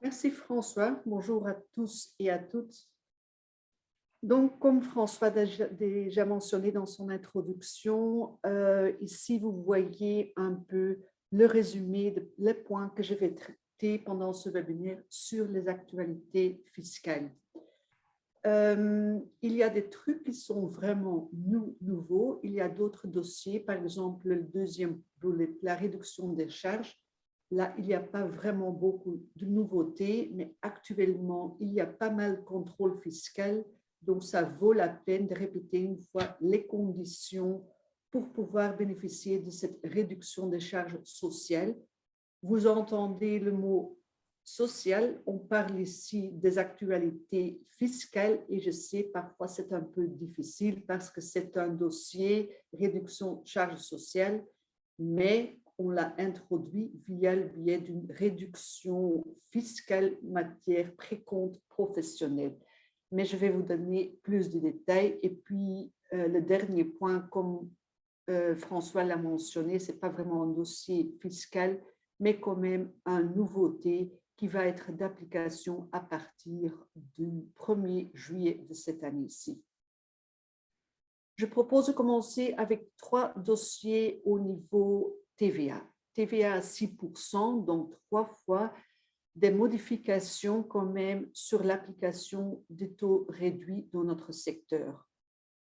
Merci François. Bonjour à tous et à toutes. Donc, comme François a déjà mentionné dans son introduction, ici vous voyez un peu le résumé les points que je vais traiter pendant ce webinaire sur les actualités fiscales. Il y a des trucs qui sont vraiment nouveaux. Il y a d'autres dossiers, par exemple le deuxième bullet, la réduction des charges. Là, il n'y a pas vraiment beaucoup de nouveautés, mais actuellement, il y a pas mal de contrôle fiscal. Donc, ça vaut la peine de répéter une fois les conditions pour pouvoir bénéficier de cette réduction des charges sociales. Vous entendez le mot social, on parle ici des actualités fiscales et je sais parfois c'est un peu difficile parce que c'est un dossier réduction de charges sociales, mais on l'a introduit via le biais d'une réduction fiscale matière précompte professionnelle. Mais je vais vous donner plus de détails. Et puis, le dernier point, comme François l'a mentionné, ce n'est pas vraiment un dossier fiscal, mais quand même une nouveauté qui va être d'application à partir du 1er juillet de cette année-ci. Je propose de commencer avec 3 dossiers au niveau TVA. TVA à 6%, donc 3 fois des modifications quand même sur l'application des taux réduits dans notre secteur.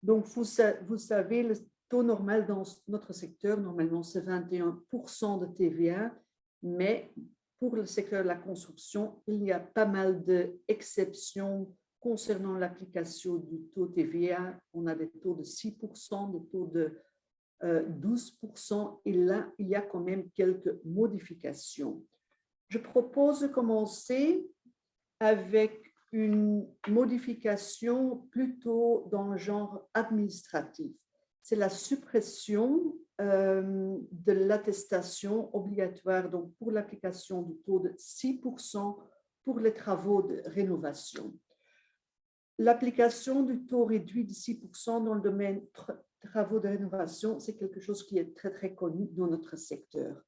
Donc, vous savez, le taux normal dans notre secteur, normalement, c'est 21% de TVA, mais pour le secteur de la construction, il y a pas mal d'exceptions concernant l'application du taux TVA. On a des taux de 6%, des taux de 12%, et là, il y a quand même quelques modifications. Je propose de commencer avec une modification plutôt dans le genre administratif. C'est la suppression de l'attestation obligatoire donc pour l'application du taux de 6% pour les travaux de rénovation. L'application du taux réduit de 6% dans le domaine travaux de rénovation, c'est quelque chose qui est très, très connu dans notre secteur.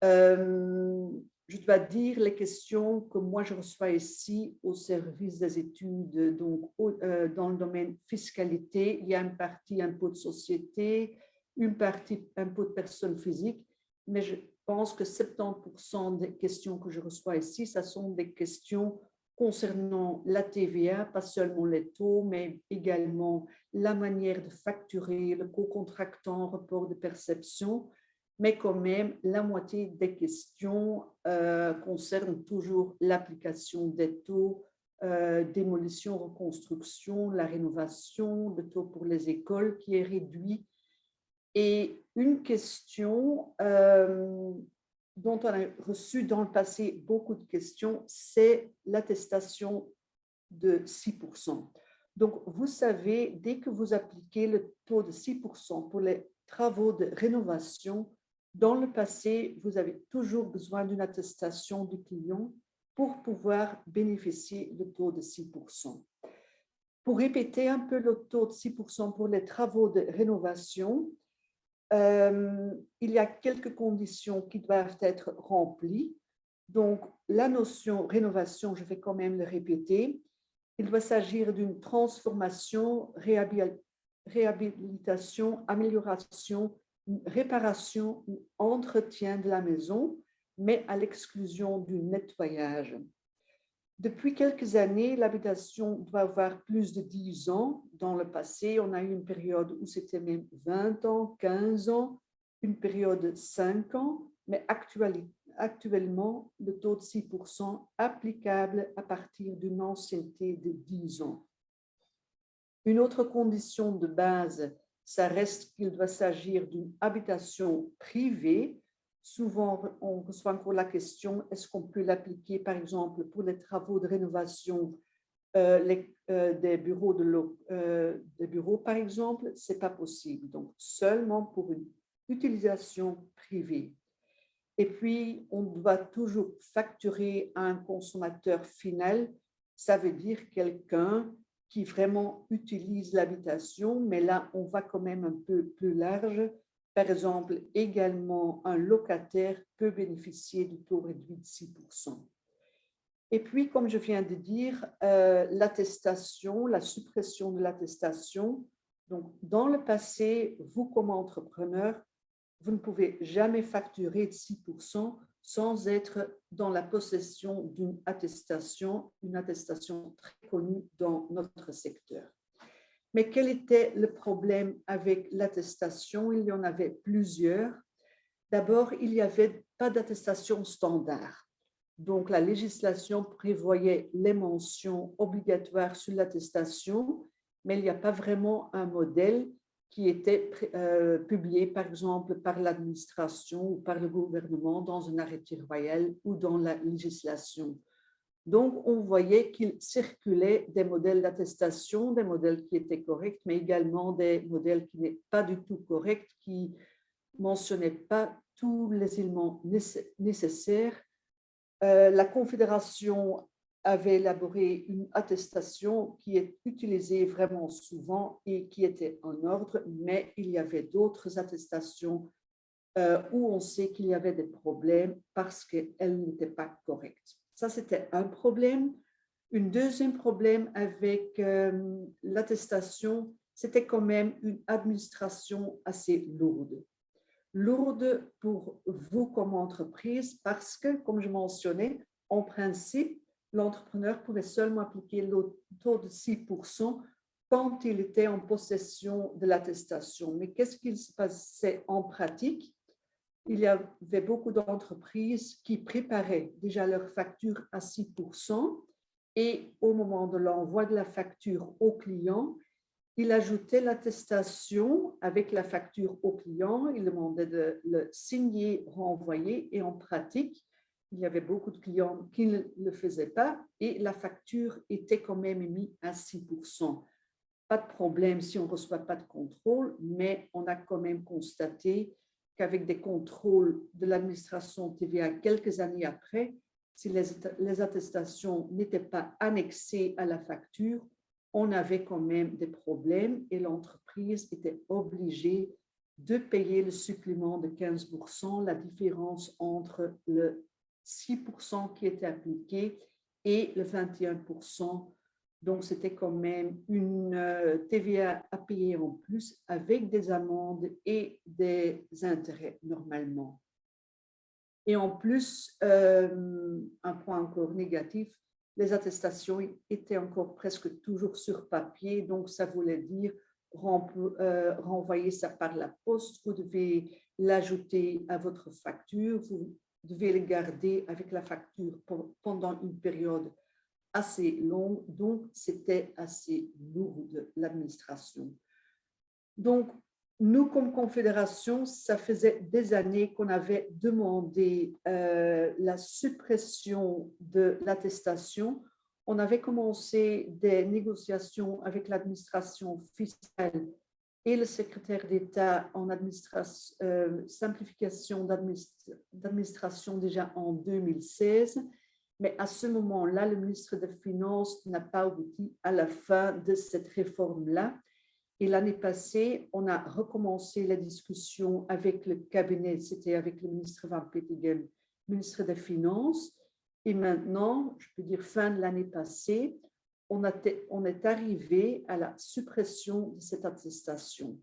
Je dois dire les questions que moi je reçois ici au service des études, donc dans le domaine fiscalité, il y a une partie impôt de société, une partie impôt de personnes physiques, mais je pense que 70% des questions que je reçois ici, ce sont des questions concernant la TVA, pas seulement les taux, mais également la manière de facturer, le co-contractant, report de perception. Mais quand même, la moitié des questions concernent toujours l'application des taux, démolition, reconstruction, la rénovation, le taux pour les écoles qui est réduit. Et une question dont on a reçu dans le passé beaucoup de questions, c'est l'attestation de 6%. Donc, vous savez, dès que vous appliquez le taux de 6% pour les travaux de rénovation, dans le passé, vous avez toujours besoin d'une attestation du client pour pouvoir bénéficier du taux de 6%. Pour répéter un peu le taux de 6% pour les travaux de rénovation, il y a quelques conditions qui doivent être remplies. Donc, la notion rénovation, je vais quand même le répéter. Il doit s'agir d'une transformation, réhabilitation, amélioration, réparation ou entretien de la maison, mais à l'exclusion du nettoyage. Depuis quelques années, l'habitation doit avoir plus de 10 ans. Dans le passé, on a eu une période où c'était même 20 ans, 15 ans, une période de 5 ans, mais actuellement, le taux de 6% applicable à partir d'une ancienneté de 10 ans. Une autre condition de base, ça reste qu'il doit s'agir d'une habitation privée. Souvent, on reçoit encore la question, est-ce qu'on peut l'appliquer, par exemple, pour les travaux de rénovation des bureaux, par exemple? Ce n'est pas possible. Donc, seulement pour une utilisation privée. Et puis, on doit toujours facturer à un consommateur final. Ça veut dire quelqu'un qui vraiment utilise l'habitation, mais là, on va quand même un peu plus large. Par exemple, également, un locataire peut bénéficier du taux réduit de 6%. Et puis, comme je viens de dire, l'attestation, la suppression de l'attestation. Donc, dans le passé, vous, comme entrepreneur, vous ne pouvez jamais facturer de 6% sans être dans la possession d'une attestation, une attestation très connue dans notre secteur. Mais quel était le problème avec l'attestation? Il y en avait plusieurs. D'abord, il n'y avait pas d'attestation standard. Donc, la législation prévoyait les mentions obligatoires sur l'attestation, mais il n'y a pas vraiment un modèle qui était publié, par exemple, par l'administration ou par le gouvernement dans un arrêté royal ou dans la législation. Donc, on voyait qu'il circulait des modèles d'attestation, des modèles qui étaient corrects, mais également des modèles qui n'étaient pas du tout corrects, qui ne mentionnaient pas tous les éléments nécessaires. La Confédération avait élaboré une attestation qui est utilisée vraiment souvent et qui était en ordre, mais il y avait d'autres attestations où on sait qu'il y avait des problèmes parce qu'elles n'étaient pas correctes. Ça, c'était un problème. Un deuxième problème avec l'attestation, c'était quand même une administration assez lourde. Lourde pour vous comme entreprise parce que, comme je mentionnais, en principe, l'entrepreneur pouvait seulement appliquer le taux de 6% quand il était en possession de l'attestation. Mais qu'est-ce qu'il se passait en pratique? Il y avait beaucoup d'entreprises qui préparaient déjà leur facture à 6% et au moment de l'envoi de la facture au client, il ajoutait l'attestation avec la facture au client, il demandait de le signer, renvoyer et en pratique, il y avait beaucoup de clients qui ne le faisaient pas et la facture était quand même émise à 6%. Pas de problème si on ne reçoit pas de contrôle, mais on a quand même constaté qu'avec des contrôles de l'administration TVA quelques années après, si les attestations n'étaient pas annexées à la facture, on avait quand même des problèmes et l'entreprise était obligée de payer le supplément de 15%, la différence entre le 6% qui était appliqué et le 21%. Donc, c'était quand même une TVA à payer en plus avec des amendes et des intérêts normalement. Et en plus, un point encore négatif, les attestations étaient encore presque toujours sur papier, donc ça voulait dire renvoyer ça par la poste, vous devez l'ajouter à votre facture, vous devez le garder avec la facture pendant une période assez longue, donc c'était assez lourd l'administration. Donc, nous, comme Confédération, ça faisait des années qu'on avait demandé la suppression de l'attestation. On avait commencé des négociations avec l'administration fiscale et le secrétaire d'État en simplification d'administration déjà en 2016. Mais à ce moment-là, le ministre des Finances n'a pas abouti à la fin de cette réforme-là. Et l'année passée, on a recommencé la discussion avec le cabinet, c'était avec le ministre Van Petegem, ministre des Finances. Et maintenant, je peux dire fin de l'année passée, on est arrivé à la suppression de cette attestation.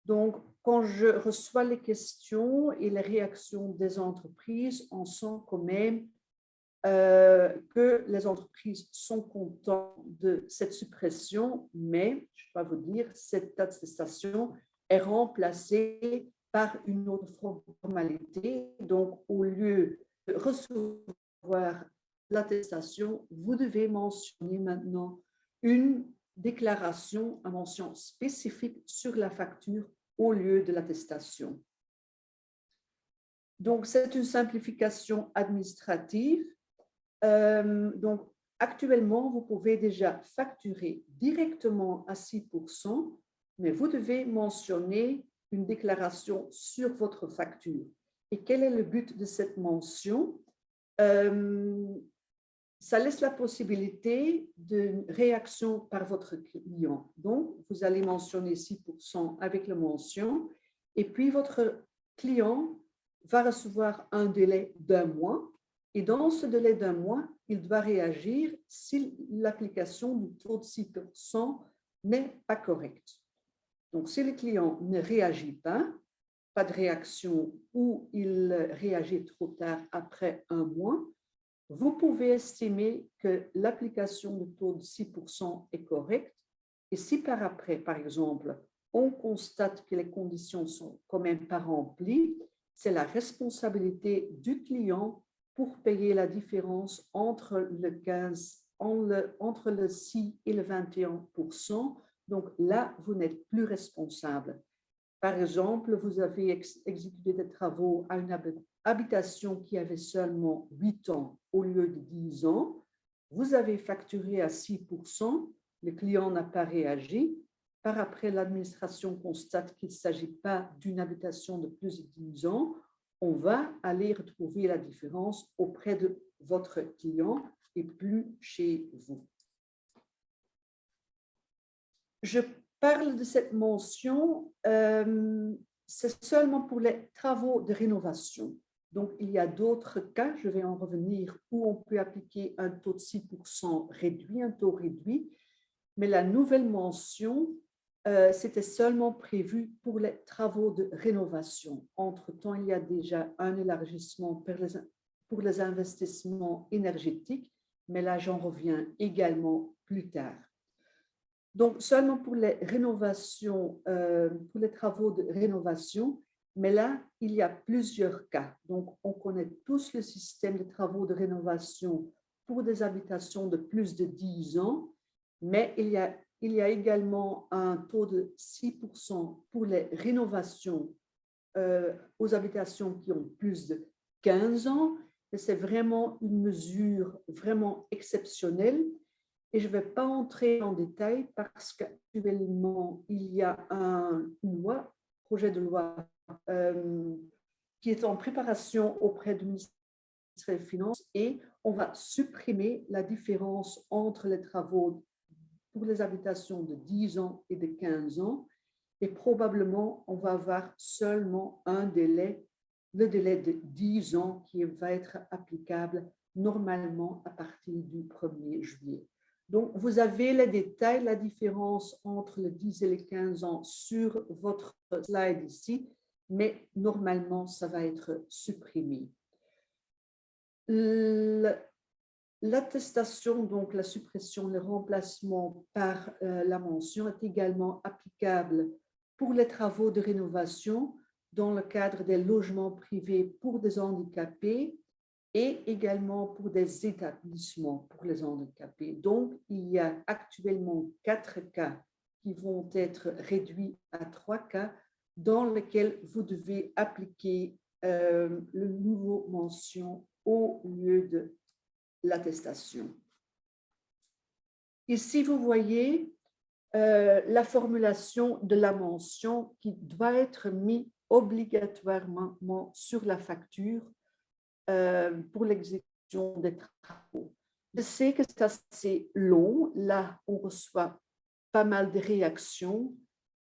Donc, quand je reçois les questions et les réactions des entreprises, on sent quand même que les entreprises sont contentes de cette suppression, mais je dois vous dire, cette attestation est remplacée par une autre formalité. Donc, au lieu de recevoir l'attestation, vous devez mentionner maintenant une déclaration à mention spécifique sur la facture au lieu de l'attestation. Donc, c'est une simplification administrative. Donc, actuellement, vous pouvez déjà facturer directement à 6%, mais vous devez mentionner une déclaration sur votre facture. Et quel est le but de cette mention? Ça laisse la possibilité d'une réaction par votre client. Donc, vous allez mentionner 6% avec la mention, et puis votre client va recevoir un délai d'1 mois. Et dans ce délai d'un mois, il doit réagir si l'application du taux de 6% n'est pas correcte. Donc, si le client ne réagit pas de réaction ou il réagit trop tard après un mois, vous pouvez estimer que l'application du taux de 6% est correcte. Et si par après, par exemple, on constate que les conditions sont quand même pas remplies, c'est la responsabilité du client pour payer la différence entre le 6 et le 21%. Donc là, vous n'êtes plus responsable. Par exemple, vous avez exécuté des travaux à une habitation qui avait seulement 8 ans au lieu de 10 ans. Vous avez facturé à 6%, le client n'a pas réagi. Par après, l'administration constate qu'il ne s'agit pas d'une habitation de plus de 10 ans. On va aller retrouver la différence auprès de votre client et plus chez vous. Je parle de cette mention, c'est seulement pour les travaux de rénovation. Donc, il y a d'autres cas, je vais en revenir, où on peut appliquer un taux de 6% réduit, un taux réduit, mais la nouvelle mention, c'était seulement prévu pour les travaux de rénovation. Entre-temps, il y a déjà un élargissement pour les investissements énergétiques, mais là, j'en reviens également plus tard. Donc, seulement pour les rénovations, pour les travaux de rénovation, mais là, il y a plusieurs cas. Donc, on connaît tous le système de travaux de rénovation pour des habitations de plus de 10 ans, mais il y a également un taux de 6% pour les rénovations aux habitations qui ont plus de 15 ans. Et c'est vraiment une mesure vraiment exceptionnelle. Et je ne vais pas entrer en détail parce qu'actuellement, il y a un projet de loi qui est en préparation auprès du ministère des Finances et on va supprimer la différence entre les travaux pour les habitations de 10 ans et de 15 ans et probablement on va avoir seulement un délai, le délai de 10 ans qui va être applicable normalement à partir du 1er juillet. Donc, vous avez les détails, la différence entre les 10 et les 15 ans sur votre slide ici, mais normalement, ça va être supprimé. L'attestation, donc la suppression, le remplacement par la mention est également applicable pour les travaux de rénovation dans le cadre des logements privés pour des handicapés et également pour des établissements pour les handicapés. Donc, il y a actuellement 4 cas qui vont être réduits à 3 cas dans lesquels vous devez appliquer le nouveau mention au lieu de l'attestation. Ici, vous voyez la formulation de la mention qui doit être mise obligatoirement sur la facture pour l'exécution des travaux. Je sais que c'est assez long. Là, on reçoit pas mal de réactions,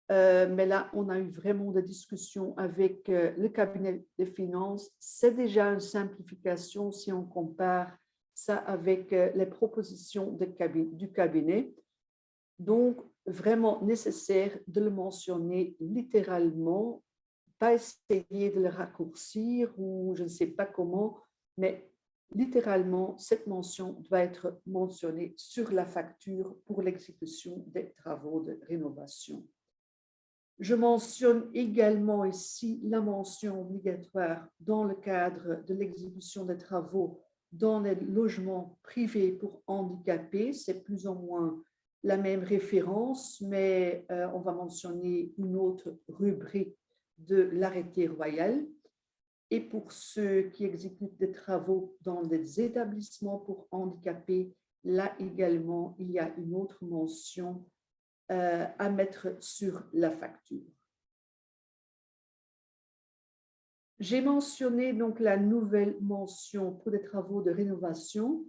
mais là, on a eu vraiment des discussions avec le cabinet des finances. C'est déjà une simplification si on compare ça avec les propositions du cabinet. Donc, vraiment nécessaire de le mentionner littéralement, pas essayer de le raccourcir ou je ne sais pas comment, mais littéralement, cette mention doit être mentionnée sur la facture pour l'exécution des travaux de rénovation. Je mentionne également ici la mention obligatoire dans le cadre de l'exécution des travaux dans les logements privés pour handicapés. C'est plus ou moins la même référence, mais on va mentionner une autre rubrique de l'arrêté royal. Et pour ceux qui exécutent des travaux dans des établissements pour handicapés, là également, il y a une autre mention à mettre sur la facture. J'ai mentionné donc la nouvelle mention pour les travaux de rénovation.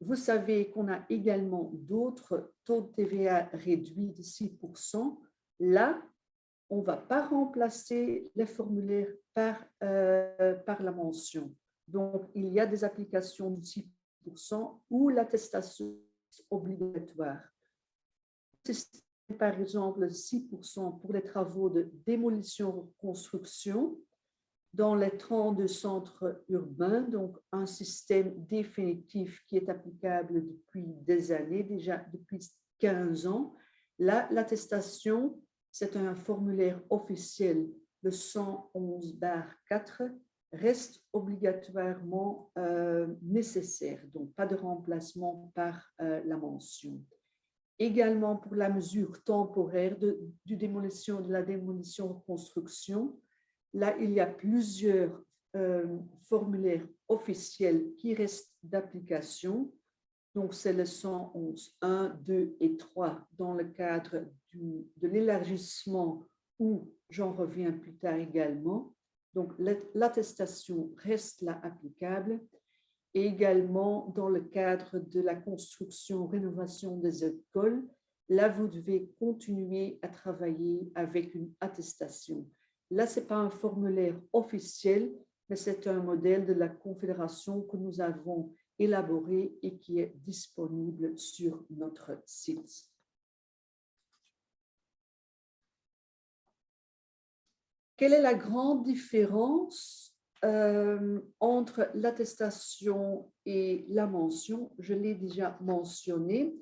Vous savez qu'on a également d'autres taux de TVA réduits de 6%. Là, on ne va pas remplacer les formulaires par la mention. Donc, il y a des applications de 6% où l'attestation est obligatoire. Par exemple, 6% pour les travaux de démolition-reconstruction dans les 32 centres urbains, donc un système définitif qui est applicable depuis des années, déjà depuis 15 ans. Là, l'attestation, c'est un formulaire officiel, le 111/4, reste obligatoirement nécessaire, donc pas de remplacement par la mention. Également pour la mesure temporaire de la démolition-reconstruction, là, il y a plusieurs formulaires officiels qui restent d'application. Donc, c'est le 111, 1, 2 et 3 dans le cadre de l'élargissement où j'en reviens plus tard également. Donc, l'attestation reste là applicable. Et également dans le cadre de la construction, rénovation des écoles, là, vous devez continuer à travailler avec une attestation. Là, ce n'est pas un formulaire officiel, mais c'est un modèle de la Confédération que nous avons élaboré et qui est disponible sur notre site. Quelle est la grande différence entre l'attestation et la mention? Je l'ai déjà mentionné.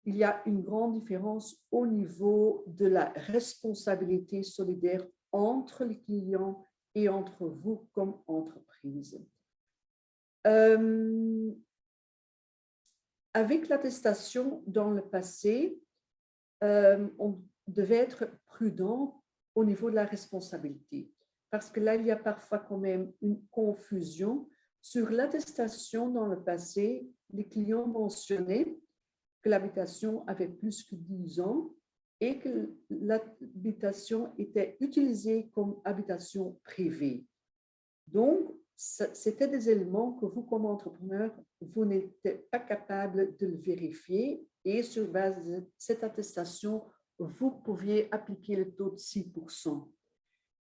Il y a une grande différence au niveau de la responsabilité solidaire entre les clients et entre vous comme entreprise. Avec l'attestation dans le passé, on devait être prudent au niveau de la responsabilité, parce que là, il y a parfois quand même une confusion. Sur l'attestation dans le passé, les clients mentionnaient que l'habitation avait plus que 10 ans et que l'habitation était utilisée comme habitation privée. Donc, c'était des éléments que vous, comme entrepreneur, vous n'étiez pas capable de le vérifier et sur base de cette attestation, vous pouviez appliquer le taux de 6%.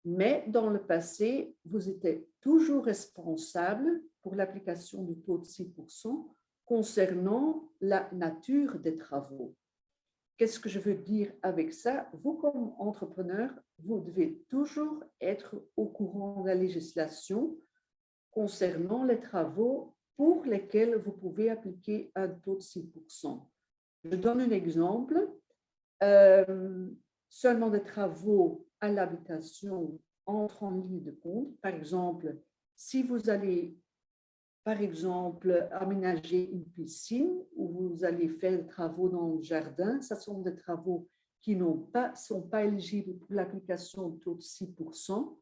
Mais dans le passé, vous étiez toujours responsable pour l'application du taux de 6% concernant la nature des travaux. Qu'est-ce que je veux dire avec ça? Vous, comme entrepreneur, vous devez toujours être au courant de la législation concernant les travaux pour lesquels vous pouvez appliquer un taux de 6%. Je donne un exemple. Seulement des travaux à l'habitation entrent en ligne de compte. Par exemple, si vous allez, par exemple, aménager une piscine ou vous allez faire des travaux dans le jardin, ce sont des travaux qui ne sont pas éligibles pour l'application du taux de 6%.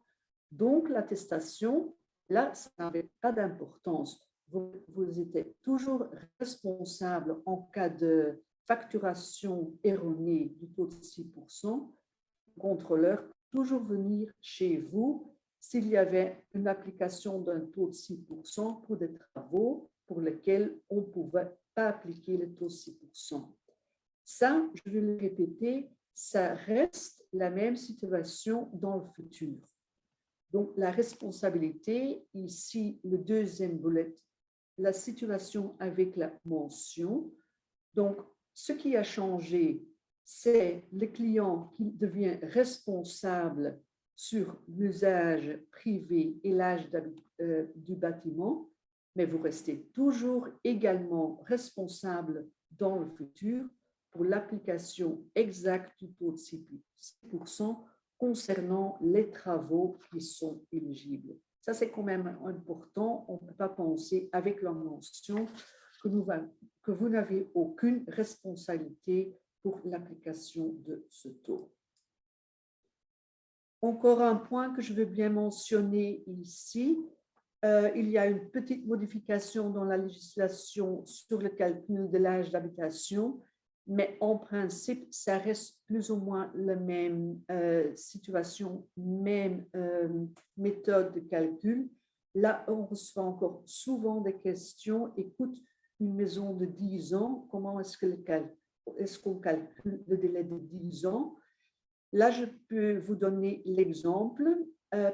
Donc, l'attestation, là, ça n'avait pas d'importance. Vous étiez toujours responsable en cas de facturation erronée du taux de 6%. Le contrôleur peut toujours venir chez vous s'il y avait une application d'un taux de 6% pour des travaux pour lesquels on ne pouvait pas appliquer le taux de 6%. Ça, je vais le répéter, ça reste la même situation dans le futur. Donc, la responsabilité, ici, le deuxième bullet, la situation avec la mention. Donc, ce qui a changé, c'est le client qui devient responsable sur l'usage privé et l'âge du bâtiment, mais vous restez toujours également responsable dans le futur pour l'application exacte du taux de 6% concernant les travaux qui sont éligibles. Ça, c'est quand même important. On ne peut pas penser avec la mention que vous n'avez aucune responsabilité pour l'application de ce taux. Encore un point que je veux bien mentionner ici. Il y a une petite modification dans la législation sur le calcul de l'âge d'habitation, mais en principe, ça reste plus ou moins la même situation, même méthode de calcul. Là, on reçoit encore souvent des questions. Écoute, une maison de 10 ans, comment est-ce qu'on calcule le délai de 10 ans? Là, je peux vous donner l'exemple.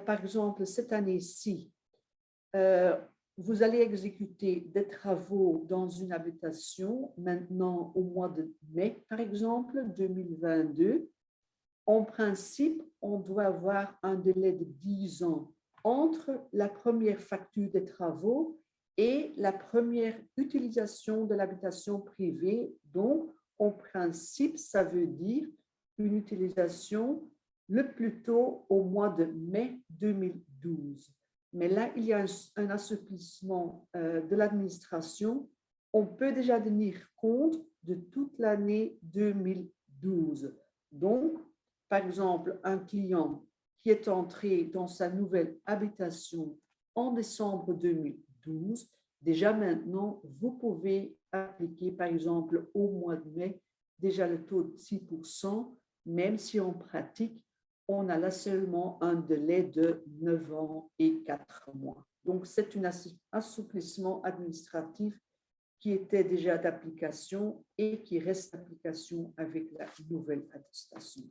Par exemple, cette année-ci, vous allez exécuter des travaux dans une habitation maintenant au mois de mai, par exemple, 2022. En principe, on doit avoir un délai de 10 ans entre la première facture des travaux et la première utilisation de l'habitation privée. Donc, en principe, ça veut dire une utilisation le plus tôt au mois de mai 2012. Mais là, il y a un assouplissement de l'administration. On peut déjà tenir compte de toute l'année 2012. Donc, par exemple, un client qui est entré dans sa nouvelle habitation en décembre 2012, déjà maintenant, vous pouvez appliquer, par exemple, au mois de mai, déjà le taux de 6%, même si en pratique, on a là seulement un délai de 9 ans et 4 mois. Donc, c'est un assouplissement administratif qui était déjà d'application et qui reste d'application avec la nouvelle attestation.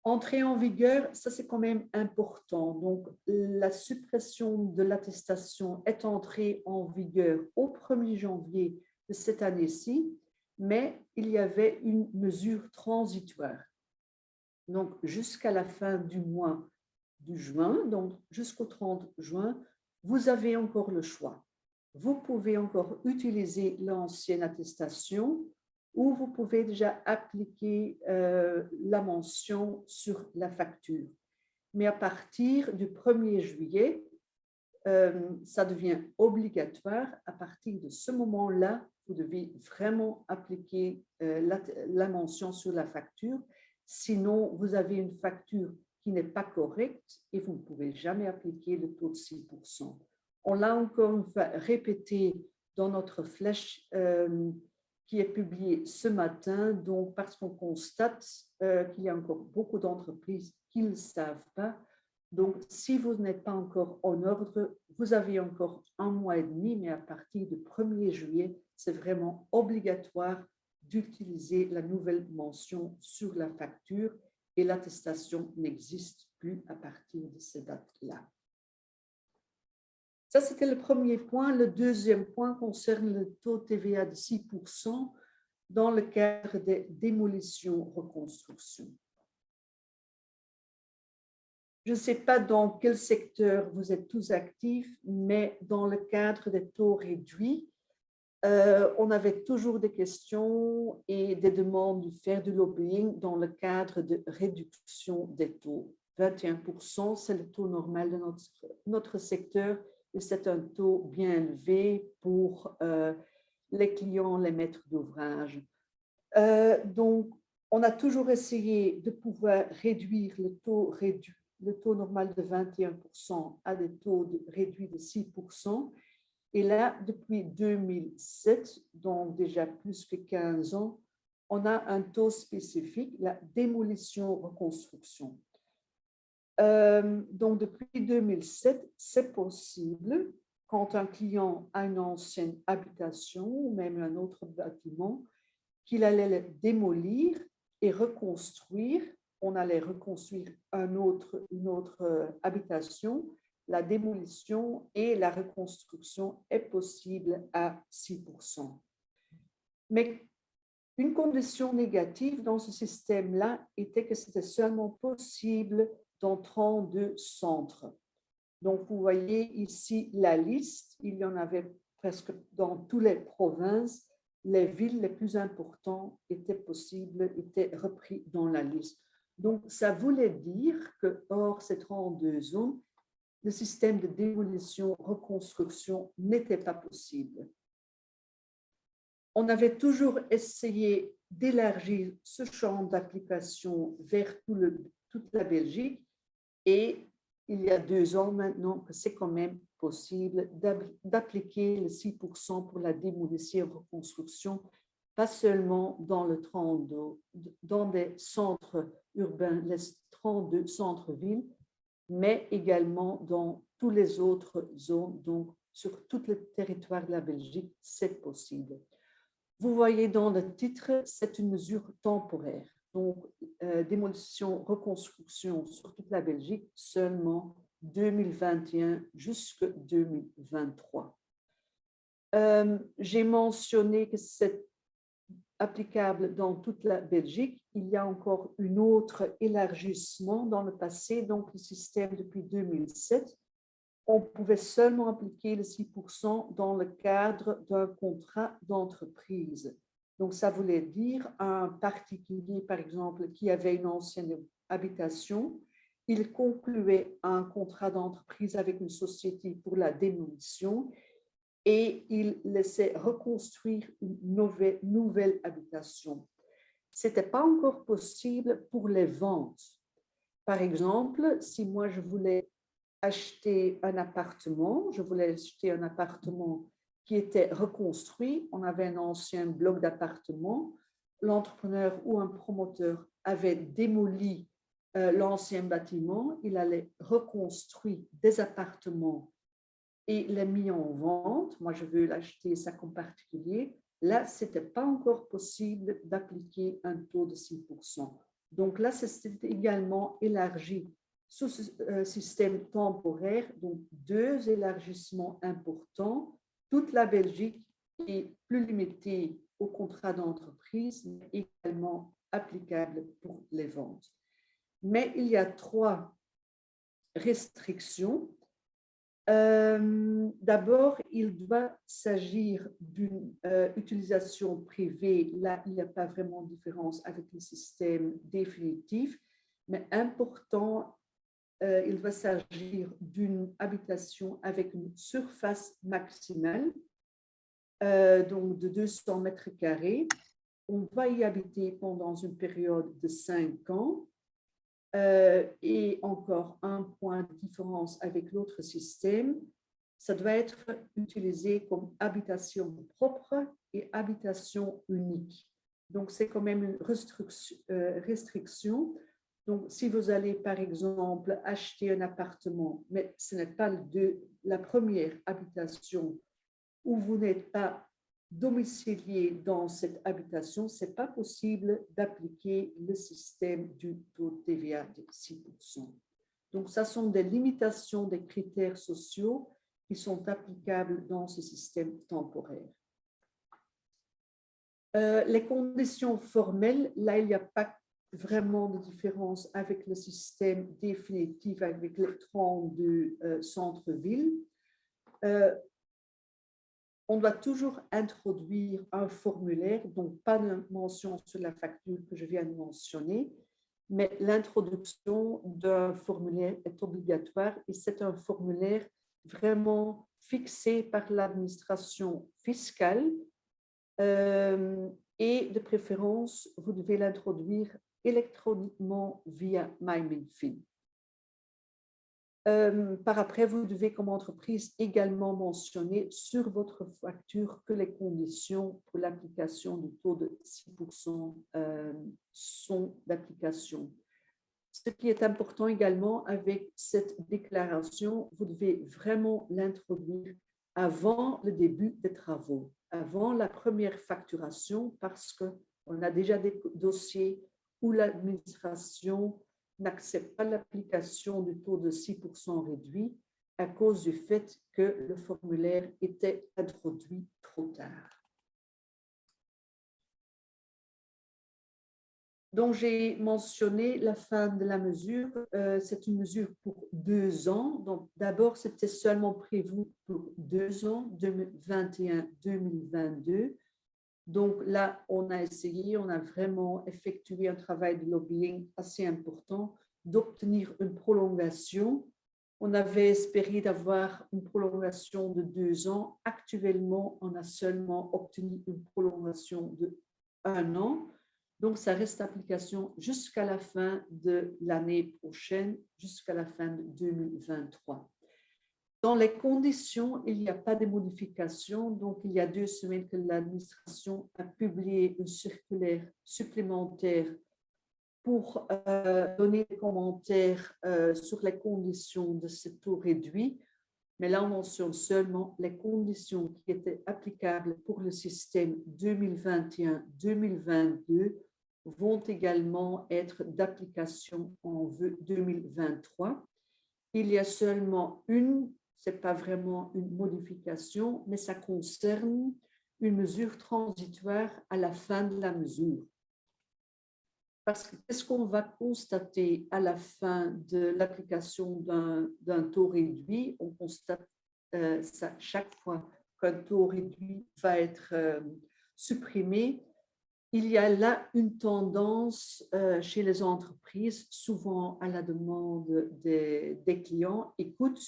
Entrée en vigueur, ça c'est quand même important. Donc, la suppression de l'attestation est entrée en vigueur au 1er janvier de cette année-ci, mais il y avait une mesure transitoire. Donc, jusqu'à la fin du mois de juin, donc jusqu'au 30 juin, vous avez encore le choix. Vous pouvez encore utiliser l'ancienne attestation ou vous pouvez déjà appliquer la mention sur la facture. Mais à partir du 1er juillet, ça devient obligatoire. À partir de ce moment-là, vous devez vraiment appliquer la mention sur la facture. Sinon, vous avez une facture qui n'est pas correcte et vous ne pouvez jamais appliquer le taux de 6%. On l'a encore une fois répété dans notre flèche qui est publiée ce matin, donc parce qu'on constate qu'il y a encore beaucoup d'entreprises qui ne le savent pas. Donc, si vous n'êtes pas encore en ordre, vous avez encore 1 mois et demi, mais à partir du 1er juillet, c'est vraiment obligatoire d'utiliser la nouvelle mention sur la facture et l'attestation n'existe plus à partir de ces dates-là. Ça, c'était le premier point. Le deuxième point concerne le taux TVA de 6% dans le cadre des démolitions-reconstructions. Je ne sais pas dans quel secteur vous êtes tous actifs, mais dans le cadre des taux réduits, on avait toujours des questions et des demandes de faire du lobbying dans le cadre de réduction des taux. 21%, c'est le taux normal de notre secteur et c'est un taux bien élevé pour les clients, les maîtres d'ouvrage. Donc, on a toujours essayé de pouvoir réduire le taux normal de 21% à des taux réduits de 6%. Et là, depuis 2007, donc déjà plus que 15 ans, on a un taux spécifique, la démolition-reconstruction. Donc, depuis 2007, c'est possible, quand un client a une ancienne habitation ou même un autre bâtiment, qu'il allait le démolir et reconstruire. On allait reconstruire une autre habitation. La démolition et la reconstruction est possible à 6%. Mais une condition négative dans ce système-là était que c'était seulement possible dans 32 centres. Donc, vous voyez ici la liste. Il y en avait presque dans toutes les provinces. Les villes les plus importantes étaient repris dans la liste. Donc, ça voulait dire que, hors ces 32 zones, le système de démolition-reconstruction n'était pas possible. On avait toujours essayé d'élargir ce champ d'application vers toute la Belgique et il y a 2 ans maintenant que c'est quand même possible d'appliquer le 6% pour la démolition-reconstruction, pas seulement dans le 32, dans des centres urbains, les 32 centres-villes, mais également dans toutes les autres zones, donc sur tout le territoire de la Belgique, c'est possible. Vous voyez dans le titre, c'est une mesure temporaire. Donc, démolition, reconstruction sur toute la Belgique seulement 2021 jusqu'en 2023. J'ai mentionné que c'est applicable dans toute la Belgique. Il y a encore un autre élargissement dans le passé, donc le système depuis 2007. On pouvait seulement appliquer le 6% dans le cadre d'un contrat d'entreprise. Donc, ça voulait dire un particulier, par exemple, qui avait une ancienne habitation, il concluait un contrat d'entreprise avec une société pour la démolition et il laissait reconstruire une nouvelle habitation. Ce n'était pas encore possible pour les ventes. Par exemple, si moi je voulais acheter un appartement, qui était reconstruit, on avait un ancien bloc d'appartements, l'entrepreneur ou un promoteur avait démoli l'ancien bâtiment, il allait reconstruire des appartements et les mis en vente. Moi, je veux l'acheter, ça comme particulier. Là, ce n'était pas encore possible d'appliquer un taux de 6%. Donc là, c'est également élargi sous ce système temporaire. Donc, 2 élargissements importants. Toute la Belgique est plus limitée au contrat d'entreprise, mais également applicable pour les ventes. Mais il y a 3 restrictions. D'abord, il doit s'agir d'une utilisation privée. Là, il n'y a pas vraiment de différence avec le système définitif, mais important, il va s'agir d'une habitation avec une surface maximale, donc de 200 mètres carrés. On va y habiter pendant une période de 5 ans. Et encore un point de différence avec l'autre système, ça doit être utilisé comme habitation propre et habitation unique. Donc, c'est quand même une restriction. Donc, si vous allez, par exemple, acheter un appartement, mais ce n'est pas la première habitation où vous n'êtes pas domicilié dans cette habitation, ce n'est pas possible d'appliquer le système du taux de TVA de 6%. Donc, ça sont des limitations des critères sociaux qui sont applicables dans ce système temporaire. Les conditions formelles, là, il n'y a pas vraiment de différence avec le système définitif, avec les 32 centres-villes. On doit toujours introduire un formulaire, donc pas de mention sur la facture que je viens de mentionner, mais l'introduction d'un formulaire est obligatoire et c'est un formulaire vraiment fixé par l'administration fiscale et de préférence, vous devez l'introduire électroniquement via MyMinFin. Par après, vous devez, comme entreprise, également mentionner sur votre facture que les conditions pour l'application du taux de 6% sont d'application. Ce qui est important également avec cette déclaration, vous devez vraiment l'introduire avant le début des travaux, avant la première facturation, parce qu'on a déjà des dossiers où l'administration n'accepte pas l'application du taux de 6% réduit à cause du fait que le formulaire était introduit trop tard. Donc, j'ai mentionné la fin de la mesure. C'est une mesure pour 2 ans. Donc, d'abord, c'était seulement prévu pour 2 ans, 2021-2022. Donc là, on a essayé, on a vraiment effectué un travail de lobbying assez important d'obtenir une prolongation. On avait espéré d'avoir une prolongation de 2 ans. Actuellement, on a seulement obtenu une prolongation de 1 an. Donc, ça reste application jusqu'à la fin de l'année prochaine, jusqu'à la fin de 2023. Dans les conditions, il n'y a pas de modification. Donc, il y a 2 semaines que l'administration a publié une circulaire supplémentaire pour donner des commentaires sur les conditions de ce taux réduit. Mais là, on mentionne seulement les conditions qui étaient applicables pour le système 2021-2022 vont également être d'application en 2023. il y a seulement une, ce n'est pas vraiment une modification, mais ça concerne une mesure transitoire à la fin de la mesure. Parce que qu'est-ce qu'on va constater à la fin de l'application d'un taux réduit? On constate ça chaque fois qu'un taux réduit va être supprimé. Il y a là une tendance chez les entreprises, souvent à la demande des clients. Écoute,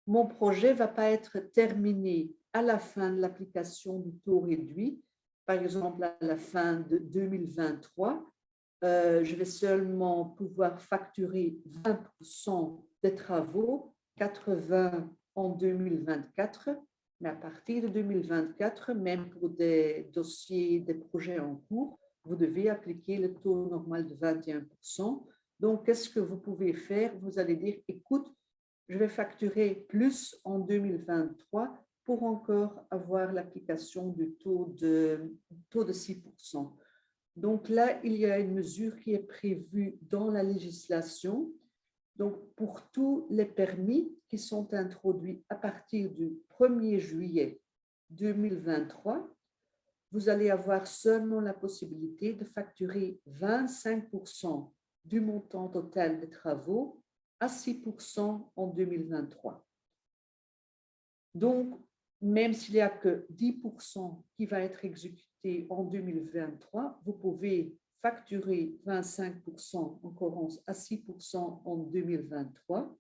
mon projet ne va pas être terminé à la fin de l'application du taux réduit, par exemple à la fin de 2023. Je vais seulement pouvoir facturer 20% des travaux, 80% en 2024. Mais à partir de 2024, même pour des dossiers, des projets en cours, vous devez appliquer le taux normal de 21%. Donc, qu'est-ce que vous pouvez faire? Vous allez dire, écoute, je vais facturer plus en 2023 pour encore avoir l'application du taux de 6%. Donc là, il y a une mesure qui est prévue dans la législation. Donc, pour tous les permis qui sont introduits à partir du 1er juillet 2023, vous allez avoir seulement la possibilité de facturer 25% du montant total des travaux à 6% en 2023. Donc, même s'il n'y a que 10% qui va être exécuté en 2023, vous pouvez facturer 25% en cohérence à 6% en 2023.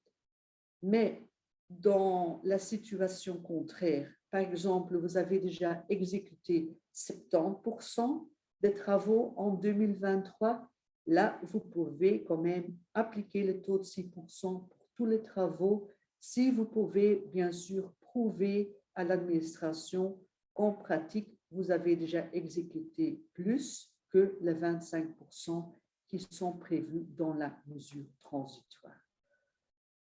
Mais dans la situation contraire, par exemple, vous avez déjà exécuté 70% des travaux en 2023, là, vous pouvez quand même appliquer le taux de 6% pour tous les travaux si vous pouvez, bien sûr, prouver à l'administration qu'en pratique, vous avez déjà exécuté plus que les 25% qui sont prévus dans la mesure transitoire.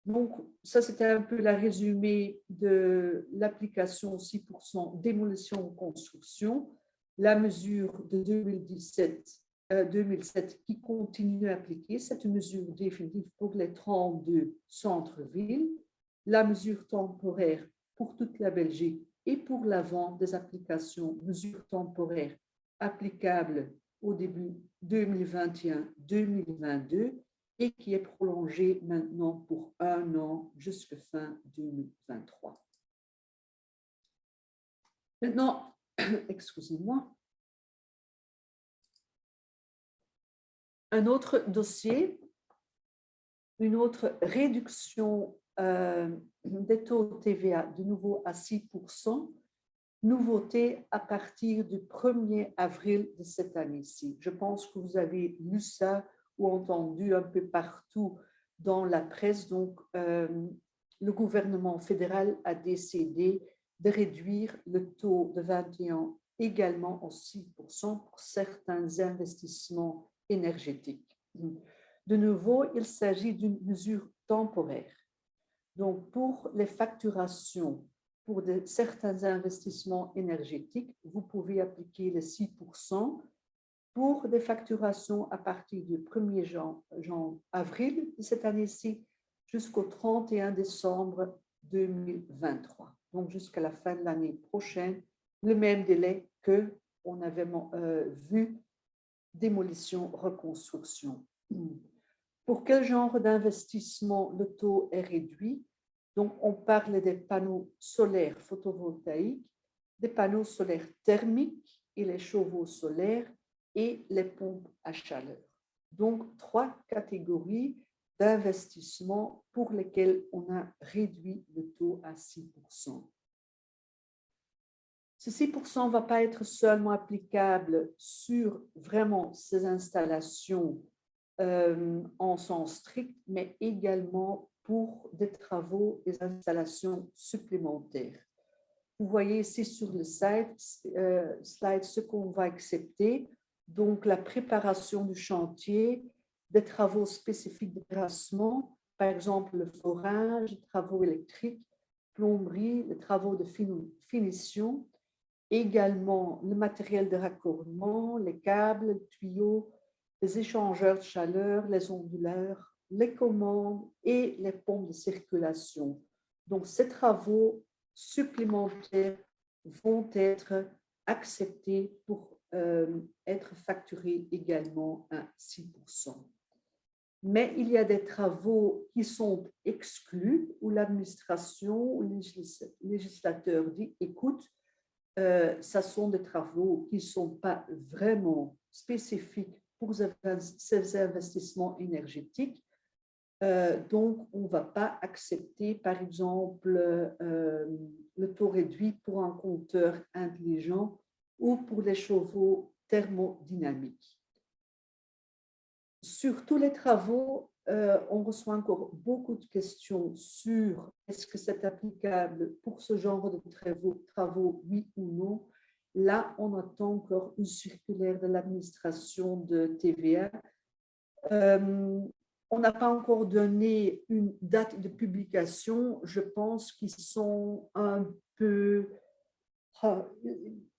Donc, ça, c'était un peu la résumé de l'application 6% démolition-construction, la mesure de 2007 qui continue à appliquer, c'est une mesure définitive pour les 32 centres-villes, la mesure temporaire pour toute la Belgique et pour la vente des applications mesures temporaires applicables au début 2021-2022 et qui est prolongée maintenant pour 1 an jusqu'à fin 2023. Maintenant, excusez-moi, un autre dossier, une autre réduction des taux de TVA de nouveau à 6%, nouveauté à partir du 1er avril de cette année-ci. Je pense que vous avez lu ça ou entendu un peu partout dans la presse. Donc, le gouvernement fédéral a décidé de réduire le taux de 21 également en 6% pour certains investissements énergétiques. De nouveau, il s'agit d'une mesure temporaire. Donc, pour les facturations, pour certains investissements énergétiques, vous pouvez appliquer les 6% pour des facturations à partir du 1er avril de cette année-ci jusqu'au 31 décembre 2023. Donc, jusqu'à la fin de l'année prochaine, le même délai qu'on avait vu démolition-reconstruction. Pour quel genre d'investissement le taux est réduit? Donc, on parle des panneaux solaires photovoltaïques, des panneaux solaires thermiques et les chauffe-eau solaires et les pompes à chaleur. Donc, 3 catégories d'investissements pour lesquels on a réduit le taux à 6%. Ce 6% ne va pas être seulement applicable sur vraiment ces installations en sens strict, mais également pour des travaux et installations supplémentaires. Vous voyez ici sur le slide ce qu'on va accepter, donc la préparation du chantier, des travaux spécifiques de terrassement, par exemple le forage, les travaux électriques, plomberie, les travaux de finition, également le matériel de raccordement, les câbles, les tuyaux, les échangeurs de chaleur, les onduleurs, les commandes et les pompes de circulation. Donc, ces travaux supplémentaires vont être acceptés pour être facturés également à 6%. Mais il y a des travaux qui sont exclus où l'administration ou le législateur dit, écoute, ce sont des travaux qui ne sont pas vraiment spécifiques pour ces investissements énergétiques. Donc, on ne va pas accepter, par exemple, le taux réduit pour un compteur intelligent ou pour les chauffe-eau thermodynamiques. Sur tous les travaux, on reçoit encore beaucoup de questions sur est-ce que c'est applicable pour ce genre de travaux, oui ou non. Là, on attend encore une circulaire de l'administration de TVA. On n'a pas encore donné une date de publication. Je pense qu'ils sont un peu...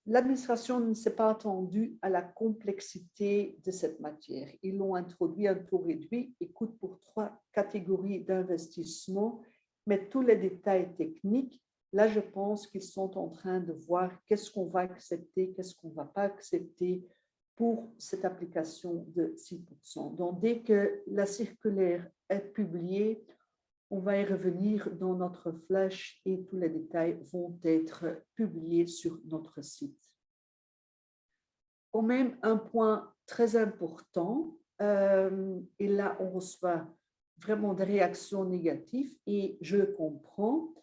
L'administration ne s'est pas attendue à la complexité de cette matière. Ils l'ont introduit un taux réduit et coûte pour 3 catégories d'investissement, mais tous les détails techniques, là, je pense qu'ils sont en train de voir qu'est-ce qu'on va accepter, qu'est-ce qu'on ne va pas accepter pour cette application de 6%. Donc, dès que la circulaire est publiée, on va y revenir dans notre flash et tous les détails vont être publiés sur notre site. Quand même, un point très important, et là, on reçoit vraiment des réactions négatives et je le comprends.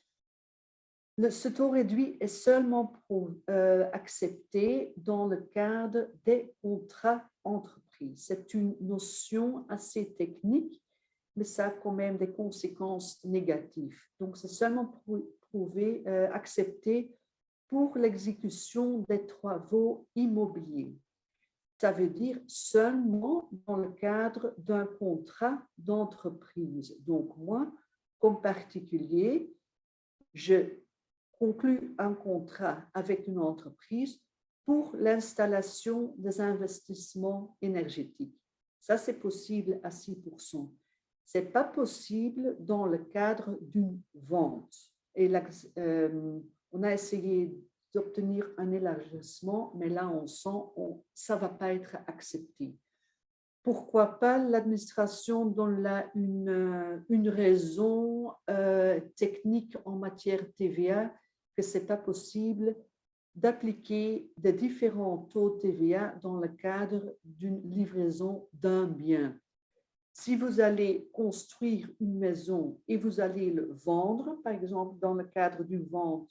Ce taux réduit est seulement accepté dans le cadre des contrats entreprises. C'est une notion assez technique, mais ça a quand même des conséquences négatives. Donc, c'est seulement accepté pour l'exécution des travaux immobiliers. Ça veut dire seulement dans le cadre d'un contrat d'entreprise. Donc, moi, comme particulier, je conclus un contrat avec une entreprise pour l'installation des investissements énergétiques. Ça, c'est possible à 6%. Ce n'est pas possible dans le cadre d'une vente. Et là, on a essayé d'obtenir un élargissement, mais là, on sent que ça ne va pas être accepté. Pourquoi pas l'administration donne là une raison technique en matière TVA que ce n'est pas possible d'appliquer des différents taux TVA dans le cadre d'une livraison d'un bien. Si vous allez construire une maison et vous allez le vendre, par exemple, dans le cadre d'une vente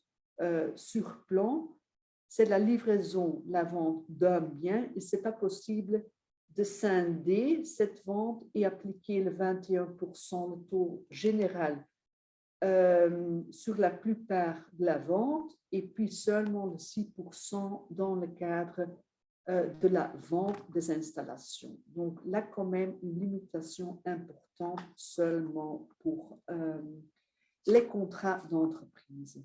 sur plan, c'est la livraison, la vente d'un bien et ce n'est pas possible de scinder cette vente et appliquer le 21%, le taux général, sur la plupart de la vente et puis seulement le 6% dans le cadre de la vente des installations. Donc là, quand même, une limitation importante seulement pour les contrats d'entreprise.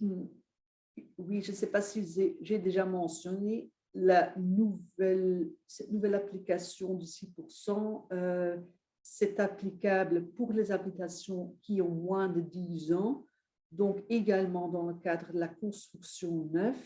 Oui, je ne sais pas si j'ai déjà mentionné cette nouvelle application de 6%. C'est applicable pour les habitations qui ont moins de 10 ans, donc également dans le cadre de la construction neuve.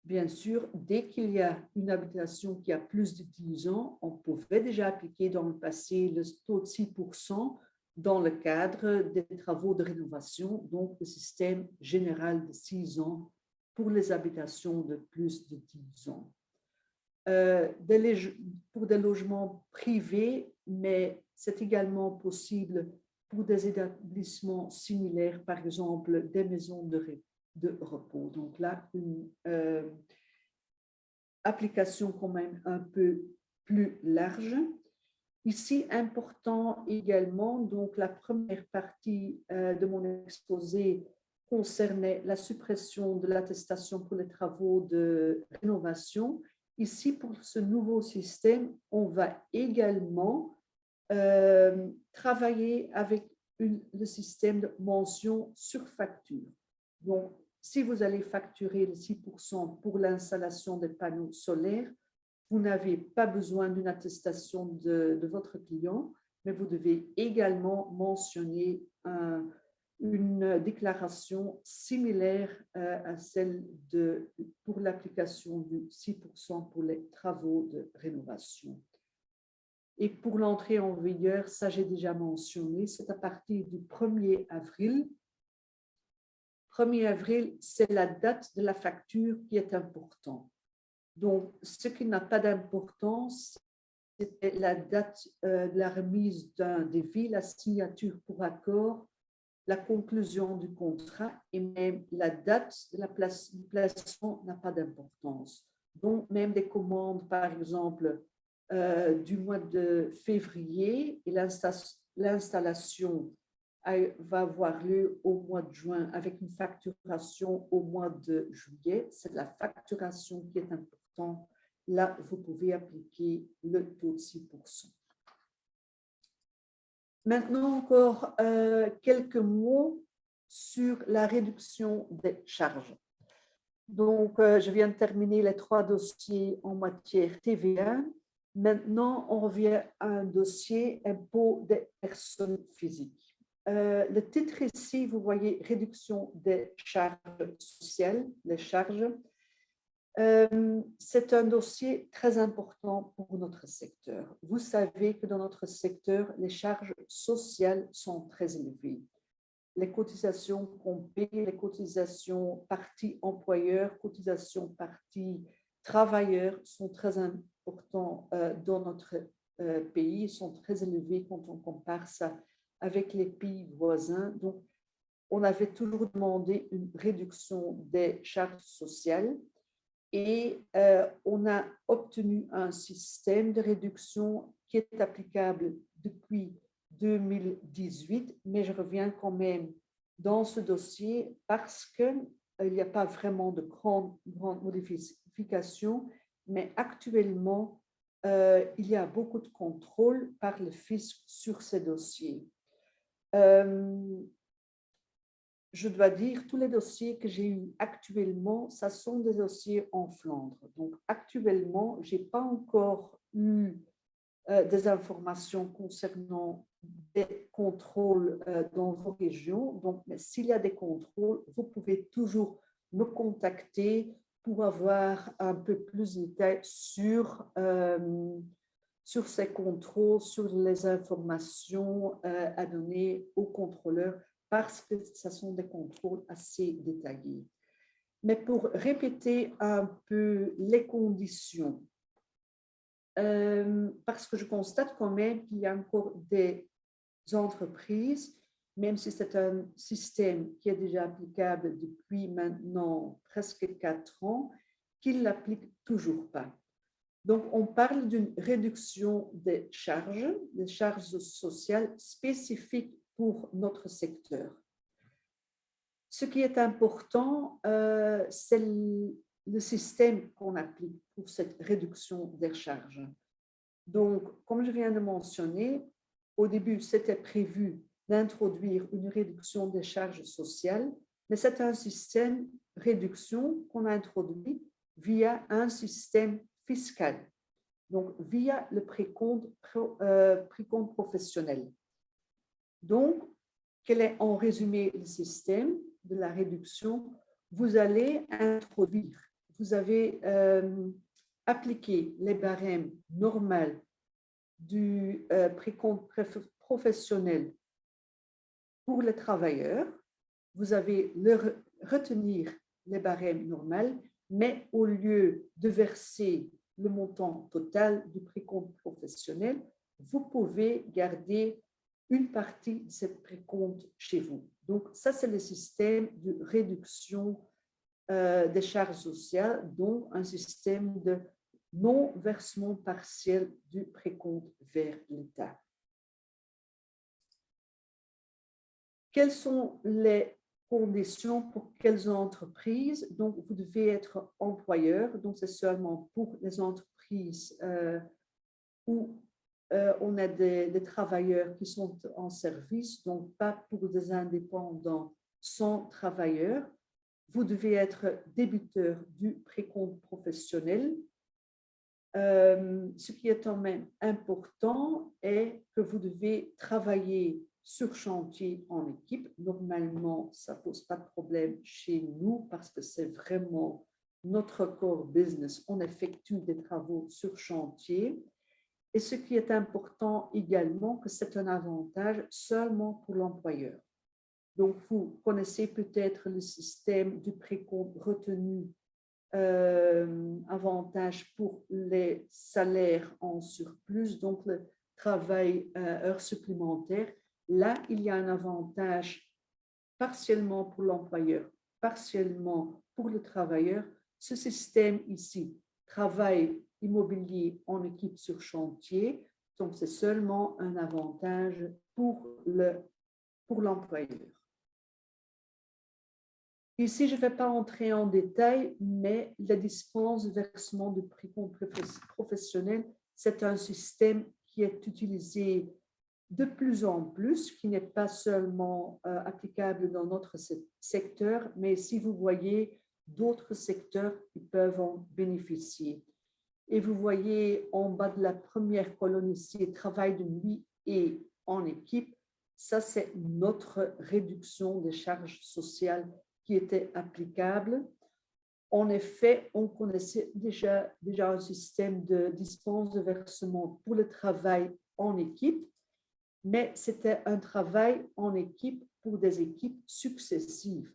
Bien sûr, dès qu'il y a une habitation qui a plus de 10 ans, on pouvait déjà appliquer dans le passé le taux de 6% dans le cadre des travaux de rénovation, donc le système général de 6 ans pour les habitations de plus de 10 ans. Pour des logements privés, mais c'est également possible pour des établissements similaires, par exemple des maisons de repos. Donc là, une application quand même un peu plus large. Ici, important également, donc la première partie de mon exposé concernait la suppression de l'attestation pour les travaux de rénovation. Ici, pour ce nouveau système, on va également travailler avec le système de mention sur facture. Donc, si vous allez facturer le 6% pour l'installation des panneaux solaires, vous n'avez pas besoin d'une attestation de votre client, mais vous devez également mentionner une déclaration similaire à celle pour l'application du 6% pour les travaux de rénovation. Et pour l'entrée en vigueur, ça j'ai déjà mentionné, c'est à partir du 1er avril. 1er avril, c'est la date de la facture qui est importante. Donc, ce qui n'a pas d'importance, c'est la date de la remise d'un devis, la signature pour accord, la conclusion du contrat et même la date de du placement n'a pas d'importance. Donc, même des commandes, par exemple, du mois de février et l'installation va avoir lieu au mois de juin avec une facturation au mois de juillet. C'est la facturation qui est importante. Là, vous pouvez appliquer le taux de 6%. Maintenant, encore quelques mots sur la réduction des charges. Donc, je viens de terminer les 3 dossiers en matière TVA. Maintenant, on revient à un dossier impôt des personnes physiques. Le titre ici, vous voyez réduction des charges sociales, les charges. C'est un dossier très important pour notre secteur. Vous savez que dans notre secteur, les charges sociales sont très élevées. Les cotisations qu'on paie, les cotisations partie employeur, cotisations partie travailleur sont très importantes dans notre pays, sont très élevées quand on compare ça avec les pays voisins. Donc, on avait toujours demandé une réduction des charges sociales. Et on a obtenu un système de réduction qui est applicable depuis 2018, mais je reviens quand même dans ce dossier parce qu'il n'y a pas vraiment de grande modification, mais actuellement, il y a beaucoup de contrôle par le fisc sur ces dossiers. Je dois dire, tous les dossiers que j'ai eus actuellement, ça sont des dossiers en Flandre. Donc, actuellement, je n'ai pas encore eu des informations concernant des contrôles dans vos régions. Donc, s'il y a des contrôles, vous pouvez toujours me contacter pour avoir un peu plus de détails sur ces contrôles, sur les informations à donner aux contrôleurs, parce que ce sont des contrôles assez détaillés. Mais pour répéter un peu les conditions, parce que je constate quand même qu'il y a encore des entreprises, même si c'est un système qui est déjà applicable depuis maintenant presque 4 ans, qui ne l'appliquent toujours pas. Donc, on parle d'une réduction des charges sociales spécifiques pour notre secteur. Ce qui est important, c'est le système qu'on applique pour cette réduction des charges. Donc, comme je viens de mentionner, au début, c'était prévu d'introduire une réduction des charges sociales, mais c'est un système réduction qu'on a introduit via un système fiscal, donc via le précompte professionnel. Donc, quel est en résumé le système de la réduction? Vous allez introduire, vous avez appliqué les barèmes normales du précompte professionnel pour les travailleurs. Vous avez retenir les barèmes normales, mais au lieu de verser le montant total du précompte professionnel, vous pouvez garder une partie de ce précompte chez vous. Donc, ça, c'est le système de réduction des charges sociales, donc un système de non-versement partiel du précompte vers l'État. Quelles sont les conditions pour quelles entreprises? Donc, vous devez être employeur, donc c'est seulement pour les entreprises où on a des travailleurs qui sont en service, donc pas pour des indépendants sans travailleurs. Vous devez être débiteur du précompte professionnel Ce qui est quand même important est que vous devez travailler sur chantier en équipe. Normalement, ça ne pose pas de problème chez nous parce que c'est vraiment notre core business. On effectue des travaux sur chantier. Et ce qui est important également, que c'est un avantage seulement pour l'employeur. Donc, vous connaissez peut-être le système du précompte retenu, avantage pour les salaires en surplus, donc le travail heures supplémentaires. Là, il y a un avantage partiellement pour l'employeur, partiellement pour le travailleur. Ce système ici, travail immobilier en équipe sur chantier, donc c'est seulement un avantage pour l'employeur. Ici, je ne vais pas entrer en détail, mais la dispense de versement de précompte professionnel, c'est un système qui est utilisé de plus en plus, qui n'est pas seulement applicable dans notre secteur, mais si vous voyez d'autres secteurs qui peuvent en bénéficier. Et vous voyez en bas de la première colonne ici, travail de nuit et en équipe, ça c'est notre réduction des charges sociales qui était applicable. En effet, on connaissait déjà un système de dispense de versement pour le travail en équipe, mais c'était un travail en équipe pour des équipes successives.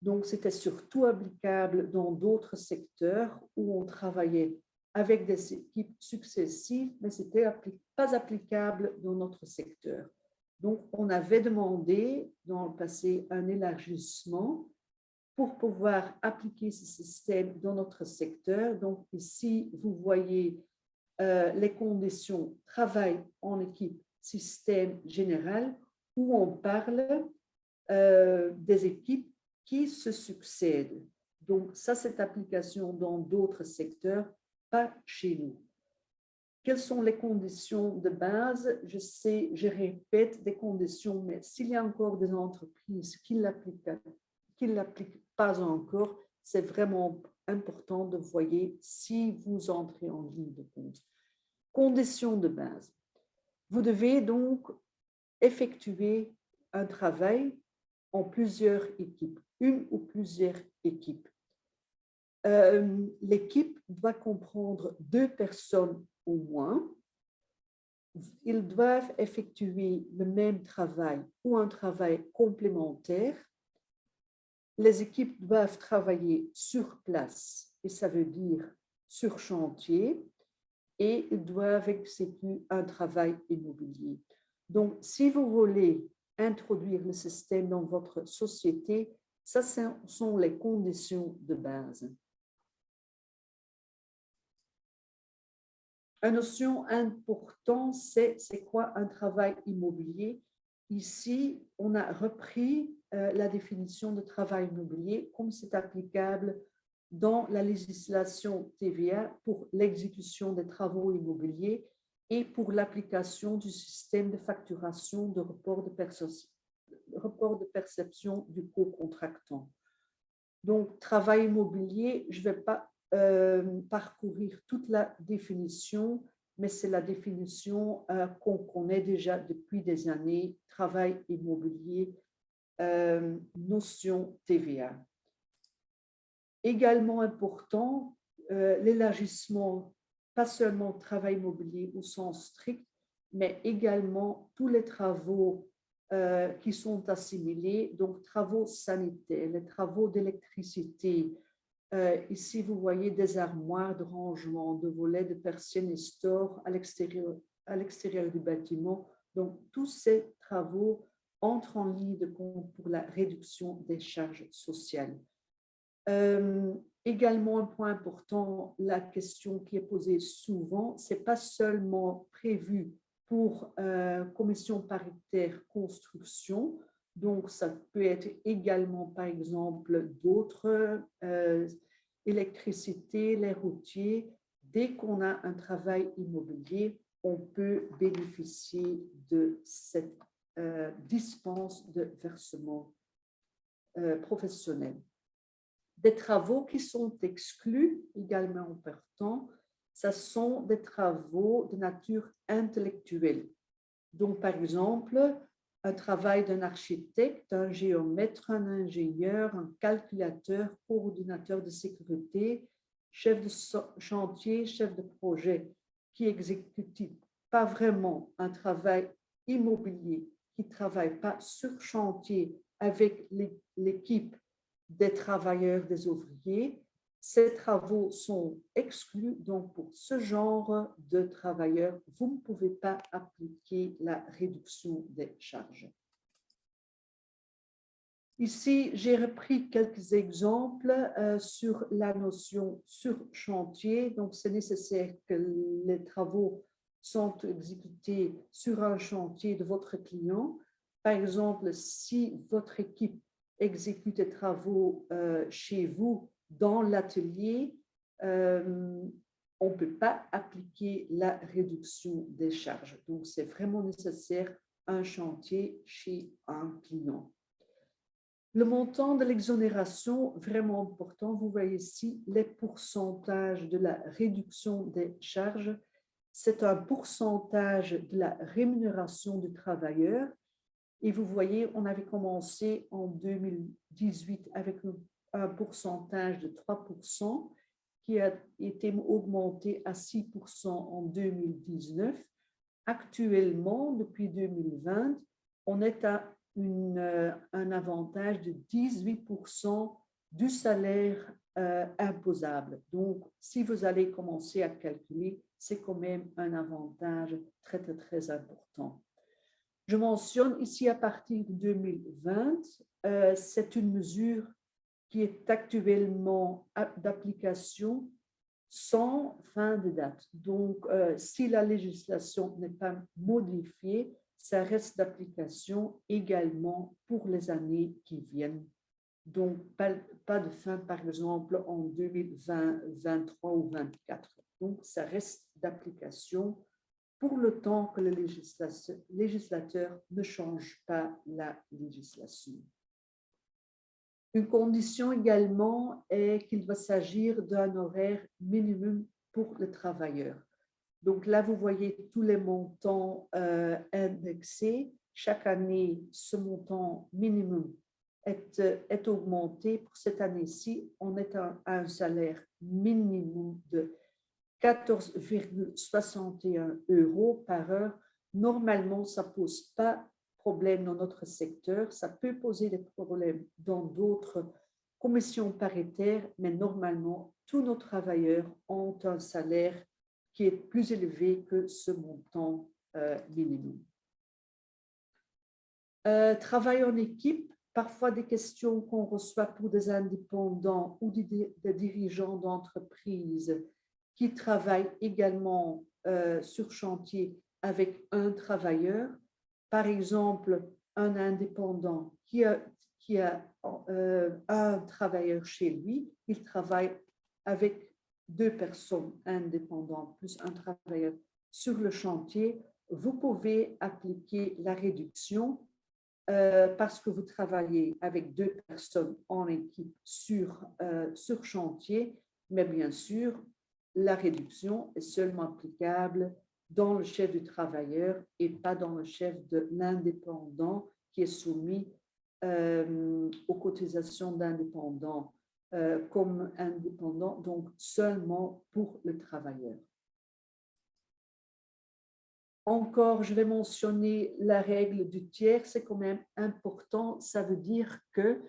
Donc, c'était surtout applicable dans d'autres secteurs où on travaillait avec des équipes successives, mais ce n'était pas applicable dans notre secteur. Donc, on avait demandé dans le passé un élargissement pour pouvoir appliquer ce système dans notre secteur. Donc, ici, vous voyez les conditions travail en équipe, système général, où on parle des équipes qui se succèdent. Donc, ça, cette application dans d'autres secteurs, pas chez nous. Quelles sont les conditions de base? Je sais, je répète des conditions, mais s'il y a encore des entreprises qui ne l'appliquent pas encore, c'est vraiment important de voir si vous entrez en ligne de compte. Conditions de base. Vous devez donc effectuer un travail en plusieurs équipes, une ou plusieurs équipes. L'équipe doit comprendre 2 personnes au moins. Ils doivent effectuer le même travail ou un travail complémentaire. Les équipes doivent travailler sur place, et ça veut dire sur chantier, et ils doivent exécuter un travail immobilier. Donc, si vous voulez introduire le système dans votre société, ça sont les conditions de base. Une notion importante, c'est quoi un travail immobilier? Ici, on a repris la définition de travail immobilier comme c'est applicable dans la législation TVA pour l'exécution des travaux immobiliers et pour l'application du système de facturation de report de perception du co-contractant. Donc, travail immobilier, je ne vais pas parcourir toute la définition, mais c'est la définition qu'on connaît déjà depuis des années, travail immobilier, notion TVA. Également important, l'élargissement, pas seulement travail immobilier au sens strict, mais également tous les travaux qui sont assimilés, donc travaux sanitaires, les travaux d'électricité. Ici, vous voyez des armoires de rangement, de volets, de persiennes et stores à l'extérieur du bâtiment. Donc, tous ces travaux entrent en ligne de compte pour la réduction des charges sociales. Également, un point important, la question qui est posée souvent, ce n'est pas seulement prévu pour commission paritaire construction, donc ça peut être également, par exemple, d'autres électricité, les routiers. Dès qu'on a un travail immobilier, on peut bénéficier de cette dispense de versement professionnel. Des travaux qui sont exclus, également importants, ce sont des travaux de nature intellectuelle. Donc, par exemple, un travail d'un architecte, un géomètre, un ingénieur, un calculateur, coordinateur de sécurité, chef de chantier, chef de projet, qui exécute pas vraiment un travail immobilier, qui ne travaille pas sur chantier avec l'équipe des travailleurs, des ouvriers, ces travaux sont exclus. Donc, pour ce genre de travailleurs, vous ne pouvez pas appliquer la réduction des charges. Ici, j'ai repris quelques exemples sur la notion sur chantier. Donc, c'est nécessaire que les travaux sont exécutés sur un chantier de votre client. Par exemple, si votre équipe exécute des travaux chez vous dans l'atelier, on ne peut pas appliquer la réduction des charges. Donc, c'est vraiment nécessaire un chantier chez un client. Le montant de l'exonération, vraiment important, vous voyez ici les pourcentages de la réduction des charges. C'est un pourcentage de la rémunération du travailleur. Et vous voyez, on avait commencé en 2018 avec un pourcentage de 3% qui a été augmenté à 6% en 2019. Actuellement, depuis 2020, on est à un avantage de 18% du salaire imposable. Donc, si vous allez commencer à calculer, c'est quand même un avantage très, très, très important. Je mentionne ici à partir de 2020, c'est une mesure qui est actuellement d'application sans fin de date. Donc, si la législation n'est pas modifiée, ça reste d'application également pour les années qui viennent. Donc, pas de fin, par exemple, en 2020, 2023 ou 2024. Donc, ça reste d'application pour le temps que le législateur ne change pas la législation. Une condition également est qu'il va s'agir d'un horaire minimum pour le travailleur. Donc là, vous voyez tous les montants indexés. Chaque année, ce montant minimum est augmenté. Pour cette année-ci, on est à un salaire minimum de 14,61 € par heure. Normalement, ça ne pose pas problème dans notre secteur. Ça peut poser des problèmes dans d'autres commissions paritaires, mais normalement, tous nos travailleurs ont un salaire qui est plus élevé que ce montant minimum. Travail en équipe, parfois des questions qu'on reçoit pour des indépendants ou des dirigeants d'entreprise qui travaillent également sur chantier avec un travailleur. Par exemple, un indépendant qui a un travailleur chez lui, il travaille avec 2 personnes indépendantes plus un travailleur sur le chantier. Vous pouvez appliquer la réduction parce que vous travaillez avec 2 personnes en équipe sur chantier, mais bien sûr, la réduction est seulement applicable dans le chef du travailleur et pas dans le chef de l'indépendant qui est soumis aux cotisations d'indépendant comme indépendant, donc seulement pour le travailleur. Encore, je vais mentionner la règle du tiers, c'est quand même important. Ça veut dire que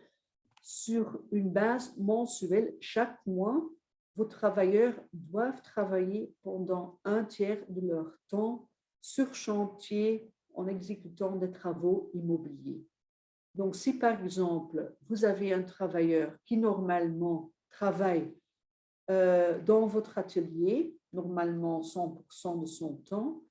sur une base mensuelle, chaque mois, vos travailleurs doivent travailler pendant un tiers de leur temps sur chantier en exécutant des travaux immobiliers. Donc, si par exemple, vous avez un travailleur qui normalement travaille dans votre atelier, normalement 100% de son temps,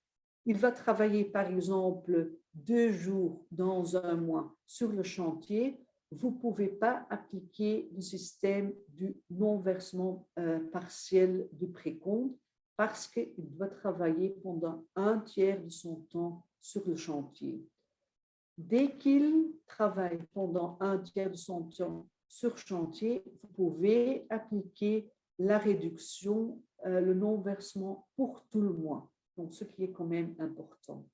il va travailler par exemple 2 jours dans un mois sur le chantier. Vous ne pouvez pas appliquer le système du non-versement partiel du précompte parce qu'il doit travailler pendant un tiers de son temps sur le chantier. Dès qu'il travaille pendant un tiers de son temps sur chantier, vous pouvez appliquer la réduction, le non-versement pour tout le mois. Donc, ce qui est quand même important.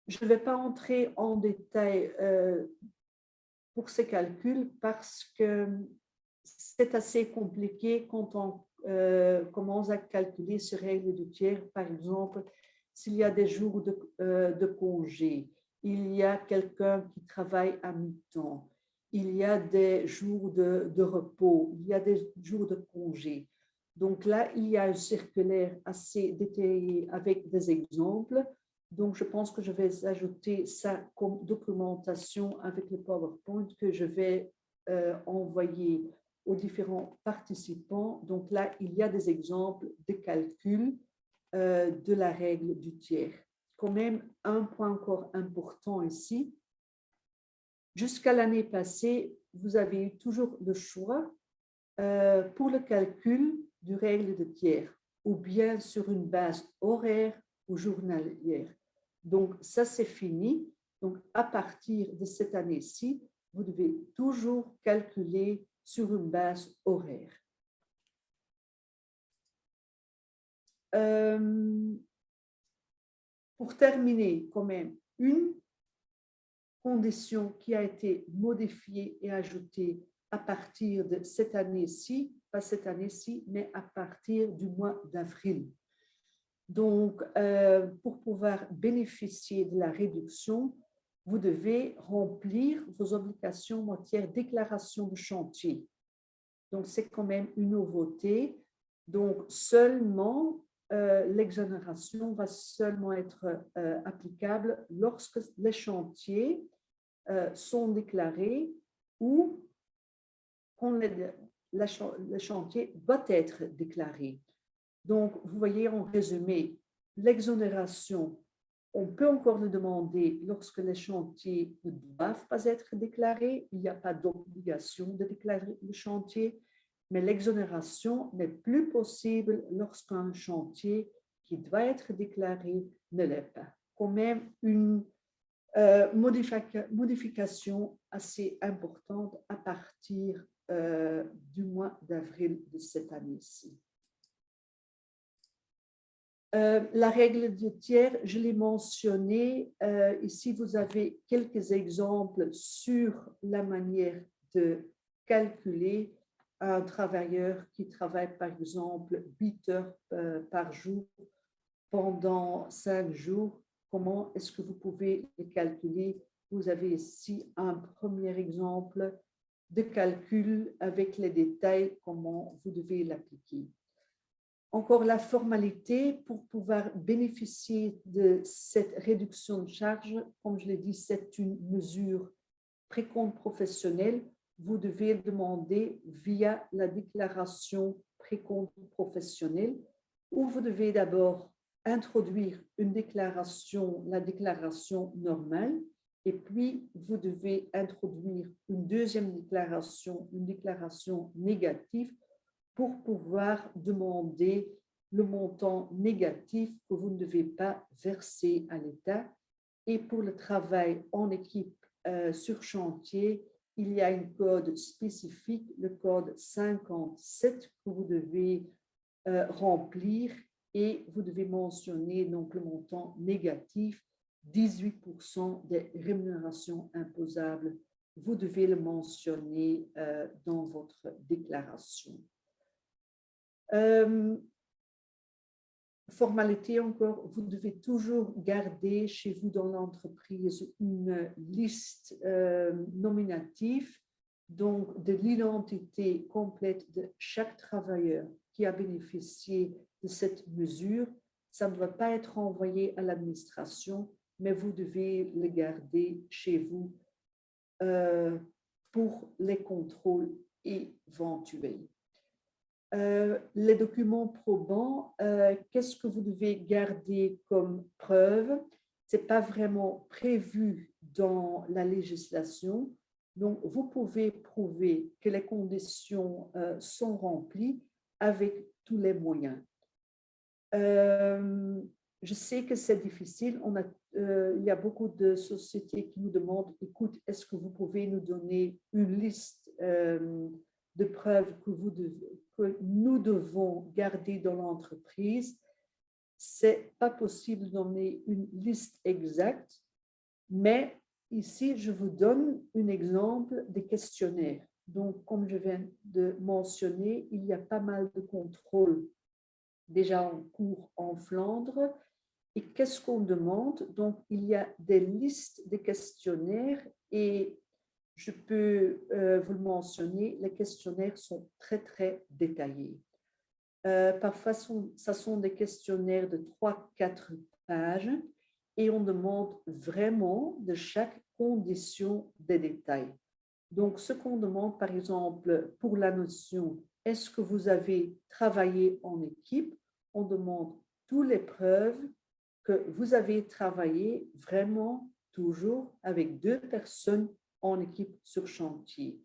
Je ne vais pas entrer en détail pour ces calculs parce que c'est assez compliqué quand on commence à calculer ces règles du tiers. Par exemple, s'il y a des jours de congé, il y a quelqu'un qui travaille à mi-temps, il y a des jours de repos, il y a des jours de congé. Donc là, il y a un circulaire assez détaillé avec des exemples. Donc, je pense que je vais ajouter ça comme documentation avec le PowerPoint que je vais envoyer aux différents participants. Donc là, il y a des exemples de calcul de la règle du tiers. Quand même, un point encore important ici. Jusqu'à l'année passée, vous avez eu toujours le choix pour le calcul du règle de tiers, ou bien sur une base horaire ou journalière. Donc, ça, c'est fini. Donc, à partir de cette année-ci, vous devez toujours calculer sur une base horaire. Pour terminer, quand même, une condition qui a été modifiée et ajoutée à partir de cette année-ci, pas cette année-ci, mais à partir du mois d'avril. Donc, pour pouvoir bénéficier de la réduction, vous devez remplir vos obligations en matière de déclaration de chantier. Donc, c'est quand même une nouveauté. Donc, seulement, l'exonération va seulement être applicable lorsque les chantiers sont déclarés ou quand le chantier doit être déclaré. Donc, vous voyez en résumé, l'exonération, on peut encore le demander lorsque les chantiers ne doivent pas être déclarés. Il n'y a pas d'obligation de déclarer le chantier, mais l'exonération n'est plus possible lorsqu'un chantier qui doit être déclaré ne l'est pas. Quand même une modification assez importante à partir du mois d'avril de cette année-ci. La règle du tiers, je l'ai mentionné. Ici, vous avez quelques exemples sur la manière de calculer un travailleur qui travaille, par exemple, 8 heures par jour pendant 5 jours. Comment est-ce que vous pouvez les calculer? Vous avez ici un premier exemple de calcul avec les détails, comment vous devez l'appliquer. Encore la formalité pour pouvoir bénéficier de cette réduction de charge. Comme je l'ai dit, c'est une mesure précompte professionnelle. Vous devez demander via la déclaration précompte professionnelle où vous devez d'abord introduire une déclaration, la déclaration normale, et puis vous devez introduire une deuxième déclaration, une déclaration négative pour pouvoir demander le montant négatif que vous ne devez pas verser à l'État. Et pour le travail en équipe sur chantier, il y a un code spécifique, le code 57, que vous devez remplir et vous devez mentionner donc le montant négatif, 18% des rémunérations imposables. Vous devez le mentionner dans votre déclaration. Formalité encore, vous devez toujours garder chez vous dans l'entreprise une liste nominative, donc de l'identité complète de chaque travailleur qui a bénéficié de cette mesure. Ça ne doit pas être envoyé à l'administration, mais vous devez le garder chez vous pour les contrôles éventuels. Les documents probants, qu'est-ce que vous devez garder comme preuve? Ce n'est pas vraiment prévu dans la législation. Donc, vous pouvez prouver que les conditions sont remplies avec tous les moyens. Je sais que c'est difficile. Il y a beaucoup de sociétés qui nous demandent, écoute, est-ce que vous pouvez nous donner une liste de preuves que nous devons garder dans l'entreprise. C'est pas possible de donner une liste exacte, mais ici, je vous donne un exemple des questionnaires. Donc, comme je viens de mentionner, il y a pas mal de contrôles déjà en cours en Flandre. Et qu'est-ce qu'on demande? Donc, il y a des listes de questionnaires et je peux vous le mentionner, les questionnaires sont très, très détaillés. Parfois, ce sont des questionnaires de 3-4 pages et on demande vraiment de chaque condition des détails. Donc, ce qu'on demande, par exemple, pour la notion « Est-ce que vous avez travaillé en équipe ?» On demande toutes les preuves que vous avez travaillé vraiment toujours avec 2 personnes en équipe sur chantier.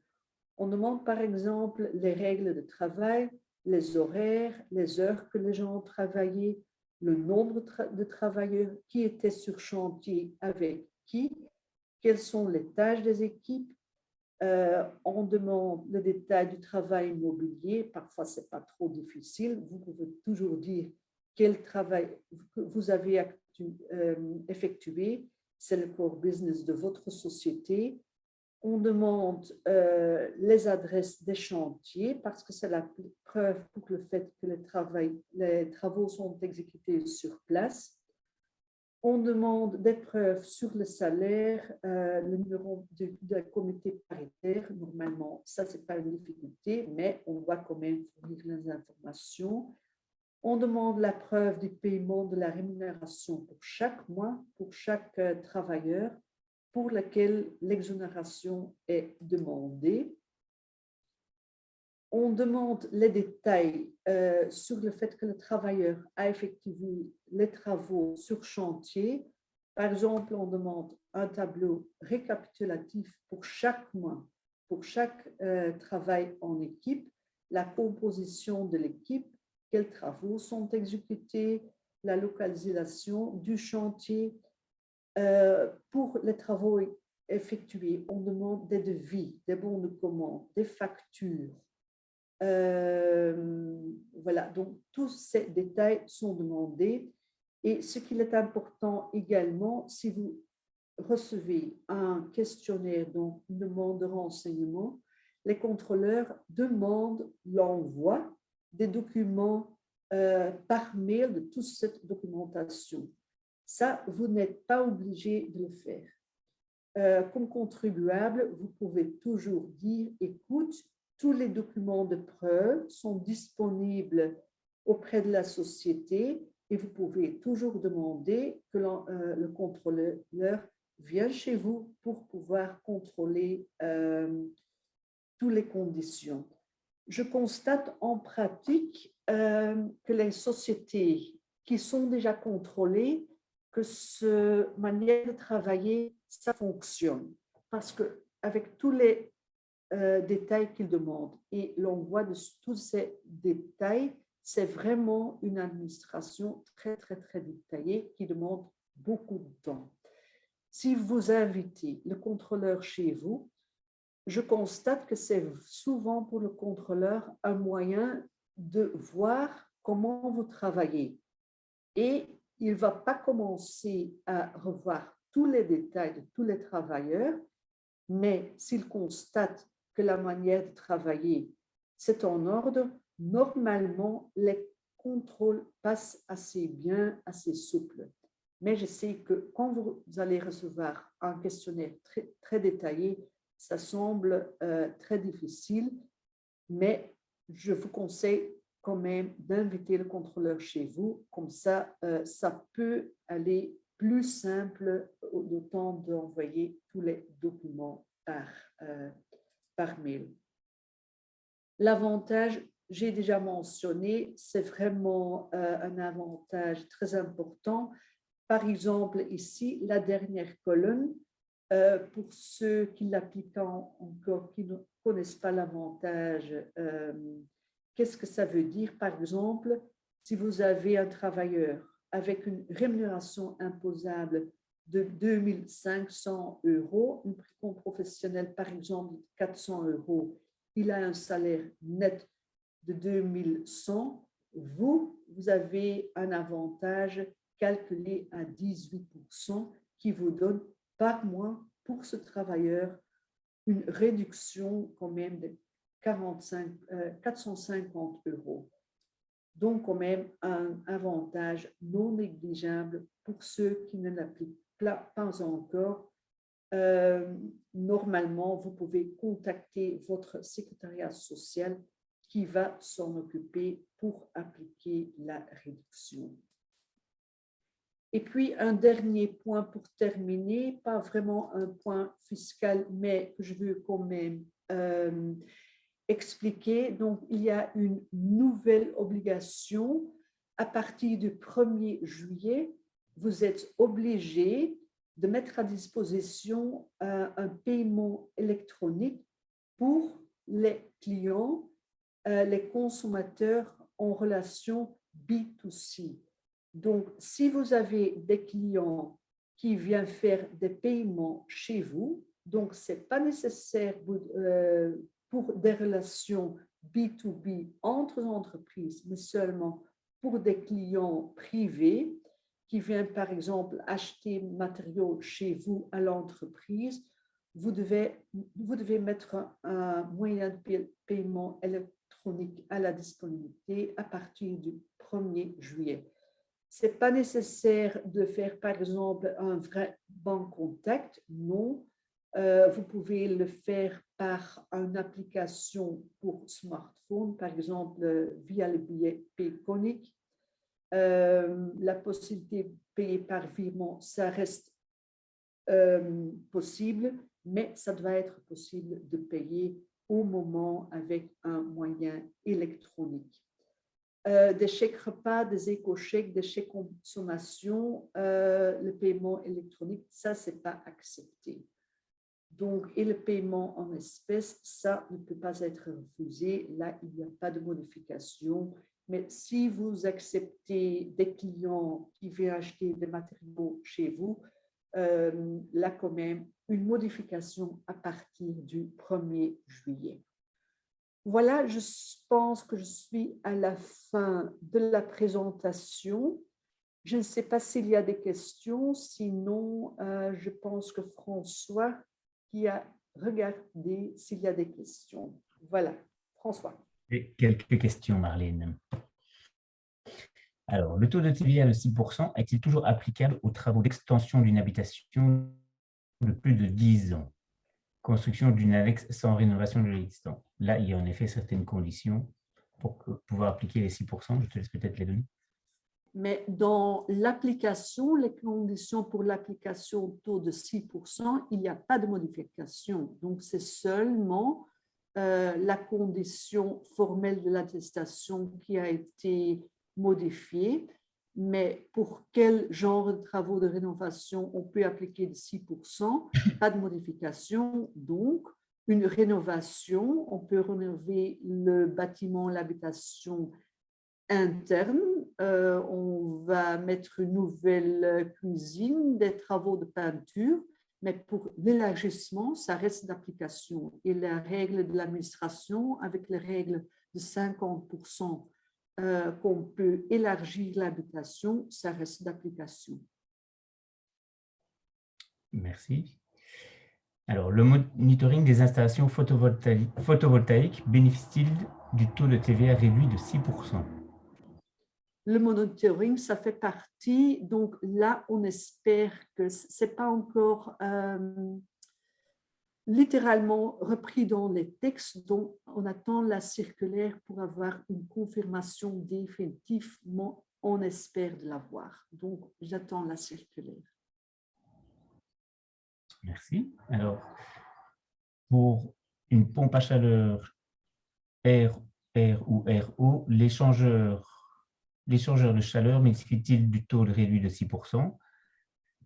On demande, par exemple, les règles de travail, les horaires, les heures que les gens ont travaillé, le nombre de travailleurs qui étaient sur chantier avec qui, quelles sont les tâches des équipes. On demande le détail du travail immobilier. Parfois, ce n'est pas trop difficile. Vous pouvez toujours dire quel travail vous avez effectué. C'est le core business de votre société. On demande les adresses des chantiers parce que c'est la preuve pour le fait que les travaux sont exécutés sur place. On demande des preuves sur le salaire, le numéro du comité paritaire. Normalement, ça, ce n'est pas une difficulté, mais on doit quand même fournir les informations. On demande la preuve du paiement de la rémunération pour chaque mois, pour chaque travailleur, pour lequel l'exonération est demandée. On demande les détails sur le fait que le travailleur a effectué les travaux sur chantier. Par exemple, on demande un tableau récapitulatif pour chaque mois, pour chaque travail en équipe, la composition de l'équipe, quels travaux sont exécutés, la localisation du chantier. Pour les travaux effectués, on demande des devis, des bons de commande, des factures. Voilà, donc tous ces détails sont demandés. Et ce qu'il est important également, si vous recevez un questionnaire, donc une demande de renseignement, les contrôleurs demandent l'envoi des documents par mail de toute cette documentation. Ça, vous n'êtes pas obligé de le faire. Comme contribuable, vous pouvez toujours dire, écoute, tous les documents de preuve sont disponibles auprès de la société et vous pouvez toujours demander que le contrôleur vienne chez vous pour pouvoir contrôler toutes les conditions. Je constate en pratique que les sociétés qui sont déjà contrôlées, que cette manière de travailler, ça fonctionne. Parce qu'avec tous les détails qu'ils demandent et l'envoi de tous ces détails, c'est vraiment une administration très, très, très détaillée qui demande beaucoup de temps. Si vous invitez le contrôleur chez vous, je constate que c'est souvent pour le contrôleur un moyen de voir comment vous travaillez. Et il ne va pas commencer à revoir tous les détails de tous les travailleurs, mais s'il constate que la manière de travailler, c'est en ordre, normalement, les contrôles passent assez bien, assez souple. Mais je sais que quand vous allez recevoir un questionnaire très, très détaillé, ça semble très difficile, mais je vous conseille quand même d'inviter le contrôleur chez vous. Comme ça, ça peut aller plus simple au temps d'envoyer tous les documents par mail. L'avantage, j'ai déjà mentionné, c'est vraiment un avantage très important. Par exemple, ici, la dernière colonne, pour ceux qui l'appliquent encore, qui ne connaissent pas l'avantage, qu'est-ce que ça veut dire? Par exemple, si vous avez un travailleur avec une rémunération imposable de 2 500 €, une prime professionnelle, par exemple, de 400 €, il a un salaire net de 2100, vous avez un avantage calculé à 18% qui vous donne par mois pour ce travailleur une réduction quand même de 450 euros. Donc, quand même, un avantage non négligeable pour ceux qui ne l'appliquent pas encore. Normalement, vous pouvez contacter votre secrétariat social qui va s'en occuper pour appliquer la réduction. Et puis, un dernier point pour terminer, pas vraiment un point fiscal, mais que je veux quand même expliquer. Donc, il y a une nouvelle obligation. À partir du 1er juillet, vous êtes obligé de mettre à disposition un paiement électronique pour les clients, les consommateurs en relation B2C. Donc, si vous avez des clients qui viennent faire des paiements chez vous, donc ce n'est pas nécessaire pour des relations B2B entre entreprises, mais seulement pour des clients privés qui viennent, par exemple, acheter matériaux chez vous à l'entreprise, vous devez mettre un moyen de paiement électronique à la disponibilité à partir du 1er juillet. Ce n'est pas nécessaire de faire, par exemple, un vrai bank contact, non. Vous pouvez le faire par une application pour smartphone, par exemple, via le billet Payconic. La possibilité de payer par virement, ça reste possible, mais ça doit être possible de payer au moment avec un moyen électronique. Des chèques repas, des éco-chèques, des chèques consommation, le paiement électronique, ça, ce n'est pas accepté. Donc, et le paiement en espèces, ça ne peut pas être refusé. Là, il n'y a pas de modification. Mais si vous acceptez des clients qui viennent acheter des matériaux chez vous, là, quand même, une modification à partir du 1er juillet. Voilà, je pense que je suis à la fin de la présentation. Je ne sais pas s'il y a des questions. Sinon, je pense que François qui a regardé s'il y a des questions. Voilà, François. Et quelques questions, Marlène. Alors, le taux de TVA de 6% est-il toujours applicable aux travaux d'extension d'une habitation de plus de 10 ans? Construction d'une annexe sans rénovation de l'existant. Là, il y a en effet certaines conditions pour pouvoir appliquer les 6%. Je te laisse peut-être les donner. Mais dans l'application, les conditions pour l'application au taux de 6%, il n'y a pas de modification. Donc, c'est seulement la condition formelle de l'attestation qui a été modifiée. Mais pour quel genre de travaux de rénovation on peut appliquer de 6%? Pas de modification. Donc, une rénovation, on peut rénover le bâtiment, l'habitation interne. On va mettre une nouvelle cuisine, des travaux de peinture, mais pour l'élargissement, ça reste d'application. Et la règle de l'administration, avec les règles de 50% qu'on peut élargir l'habitation, ça reste d'application. Merci. Alors, le monitoring des installations photovoltaïques bénéficie-t-il du taux de TVA réduit de 6%? Le monitoring, ça fait partie. Donc là, on espère que ce n'est pas encore littéralement repris dans les textes, donc on attend la circulaire pour avoir une confirmation définitivement, on espère de l'avoir. Donc, j'attends la circulaire. Merci. Alors, pour une pompe à chaleur R ou RO, l'échangeur de chaleur bénéficie-t-il du taux réduit de 6%?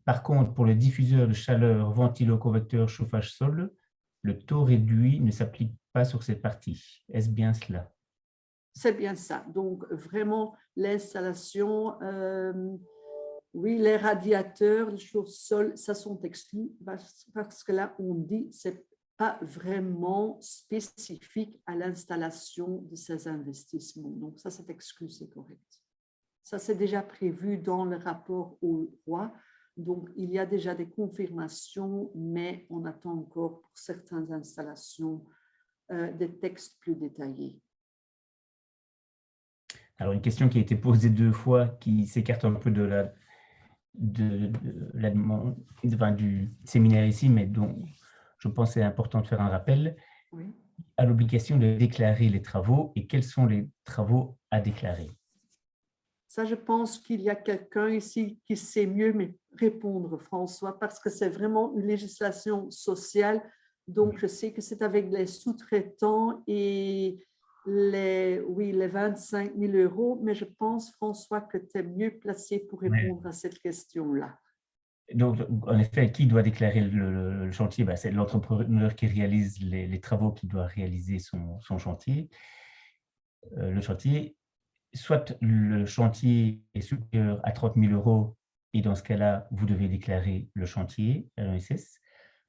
Par contre, pour le diffuseur de chaleur ventilo-convecteur chauffage-sol, le taux réduit ne s'applique pas sur cette partie. Est-ce bien cela? C'est bien ça. Donc, vraiment, l'installation, oui, les radiateurs, le chauffe-sol, ça sont exclus parce que là, on dit c'est pas vraiment spécifique à l'installation de ces investissements. Donc ça, cette excuse est correcte. Ça, c'est déjà prévu dans le rapport au roi. Donc, il y a déjà des confirmations, mais on attend encore pour certaines installations des textes plus détaillés. Alors, une question qui a été posée 2 fois, qui s'écarte un peu du séminaire ici, mais dont je pense que c'est important de faire un rappel, Oui. à l'obligation de déclarer les travaux et quels sont les travaux à déclarer. Ça, je pense qu'il y a quelqu'un ici qui sait mieux répondre, François, parce que c'est vraiment une législation sociale. Donc, je sais que c'est avec les sous-traitants et les 25 000 €, mais je pense, François, que tu es mieux placé pour répondre à cette question-là. Donc, en effet, qui doit déclarer le chantier? C'est l'entrepreneur qui réalise les travaux qui doit réaliser son chantier. Le chantier, soit le chantier est supérieur à 30 000 € et dans ce cas-là, vous devez déclarer le chantier à l'ONSS,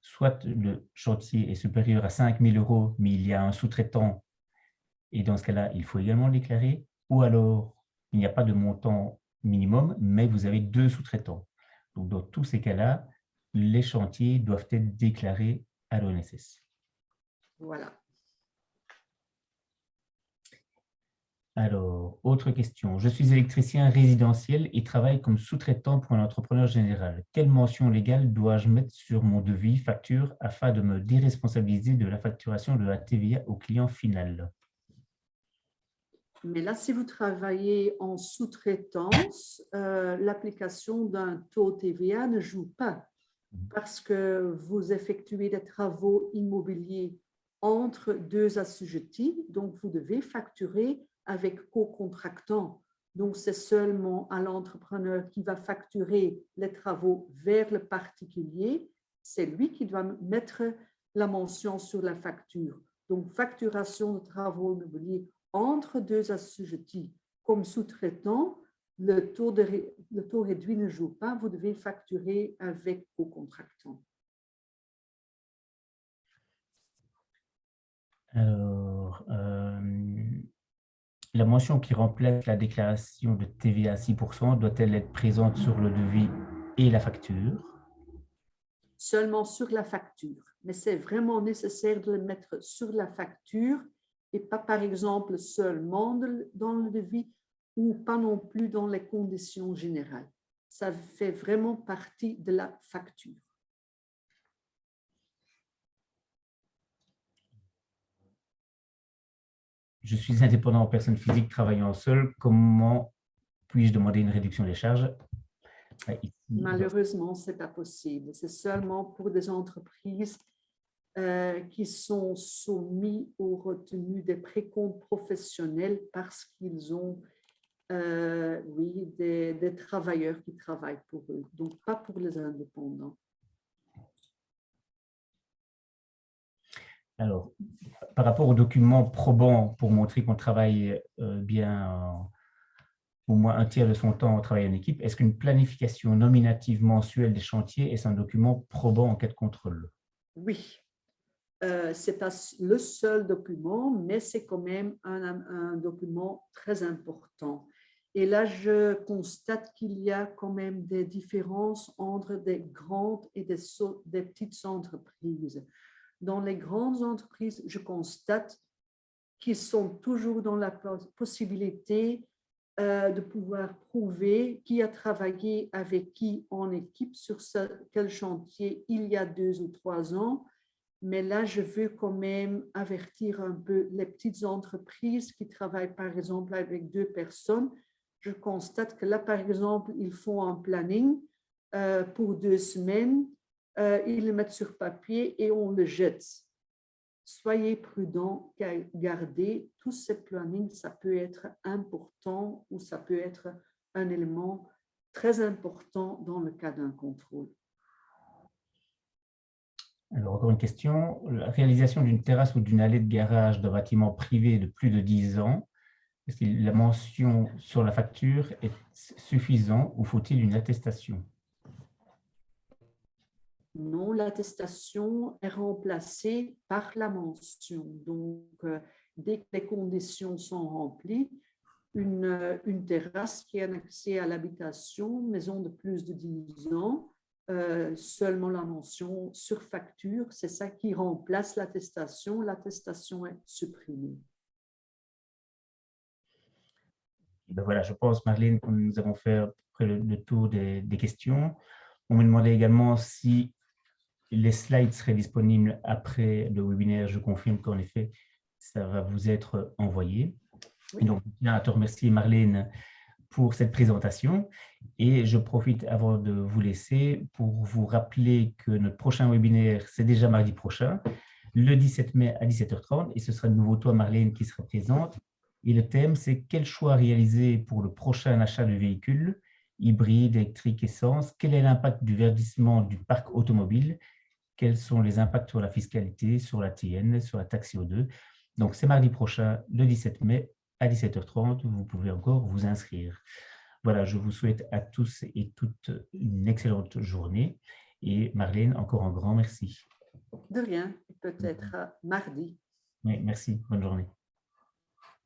soit le chantier est supérieur à 5 000 €, mais il y a un sous-traitant et dans ce cas-là, il faut également le déclarer, ou alors il n'y a pas de montant minimum, mais vous avez 2 sous-traitants. Donc, dans tous ces cas-là, les chantiers doivent être déclarés à l'ONSS. Voilà. Alors, autre question. Je suis électricien résidentiel et travaille comme sous-traitant pour un entrepreneur général. Quelle mention légale dois-je mettre sur mon devis facture afin de me déresponsabiliser de la facturation de la TVA au client final? Mais là, si vous travaillez en sous-traitance, l'application d'un taux TVA ne joue pas parce que vous effectuez des travaux immobiliers entre 2 assujettis, donc vous devez facturer avec co-contractant. Donc, c'est seulement à l'entrepreneur qui va facturer les travaux vers le particulier. C'est lui qui doit mettre la mention sur la facture. Donc, facturation de travaux immobiliers entre 2 assujettis comme sous-traitant, le taux réduit ne joue pas, vous devez facturer avec co-contractant. Alors, la mention qui remplace la déclaration de TVA à 6% doit-elle être présente sur le devis et la facture? Seulement sur la facture, mais c'est vraiment nécessaire de le mettre sur la facture et pas par exemple seulement dans le devis ou pas non plus dans les conditions générales. Ça fait vraiment partie de la facture. Je suis indépendant en personne physique travaillant seul. Comment puis-je demander une réduction des charges? Malheureusement, ce n'est pas possible. C'est seulement pour des entreprises qui sont soumis aux retenues des précomptes professionnels parce qu'ils ont des travailleurs qui travaillent pour eux, donc pas pour les indépendants. Alors, par rapport aux documents probants pour montrer qu'on travaille bien au moins un tiers de son temps au travail en équipe, est-ce qu'une planification nominative mensuelle des chantiers est un document probant en cas de contrôle? Oui, ce n'est pas le seul document, mais c'est quand même un document très important. Et là, je constate qu'il y a quand même des différences entre des grandes et des petites entreprises. Dans les grandes entreprises, je constate qu'ils sont toujours dans la possibilité de pouvoir prouver qui a travaillé avec qui en équipe sur quel chantier il y a 2 ou 3 ans. Mais là, je veux quand même avertir un peu les petites entreprises qui travaillent, par exemple, avec 2 personnes. Je constate que là, par exemple, ils font un planning pour 2 semaines, ils le mettent sur papier et on le jette. Soyez prudents, gardez tous ces plannings, ça peut être important ou ça peut être un élément très important dans le cas d'un contrôle. Alors, encore une question. La réalisation d'une terrasse ou d'une allée de garage d'un bâtiment privé de plus de 10 ans, est-ce que la mention sur la facture est suffisante ou faut-il une attestation? Non, l'attestation est remplacée par la mention. Donc, dès que les conditions sont remplies, une terrasse qui a un accès à l'habitation, maison de plus de 10 ans, seulement la mention sur facture, c'est ça qui remplace l'attestation. L'attestation est supprimée. Ben voilà, je pense, Marlène, que nous avons fait à peu près le tour des questions. On me demandait également si les slides seraient disponibles après le webinaire. Je confirme qu'en effet, ça va vous être envoyé. Oui. Et donc, je tiens à te remercier, Marlène, pour cette présentation. Et je profite avant de vous laisser pour vous rappeler que notre prochain webinaire, c'est déjà mardi prochain, le 17 mai à 17h30. Et ce sera de nouveau toi, Marlène, qui sera présente. Et le thème, c'est quel choix réaliser pour le prochain achat de véhicules hybrides, électriques, essence? Quel est l'impact du verdissement du parc automobile? Quels sont les impacts sur la fiscalité, sur la TN, sur la taxe CO2? Donc, c'est mardi prochain, le 17 mai, à 17h30. Vous pouvez encore vous inscrire. Voilà, je vous souhaite à tous et toutes une excellente journée. Et Marlène, encore un grand merci. De rien, peut-être mardi. Oui, merci. Bonne journée.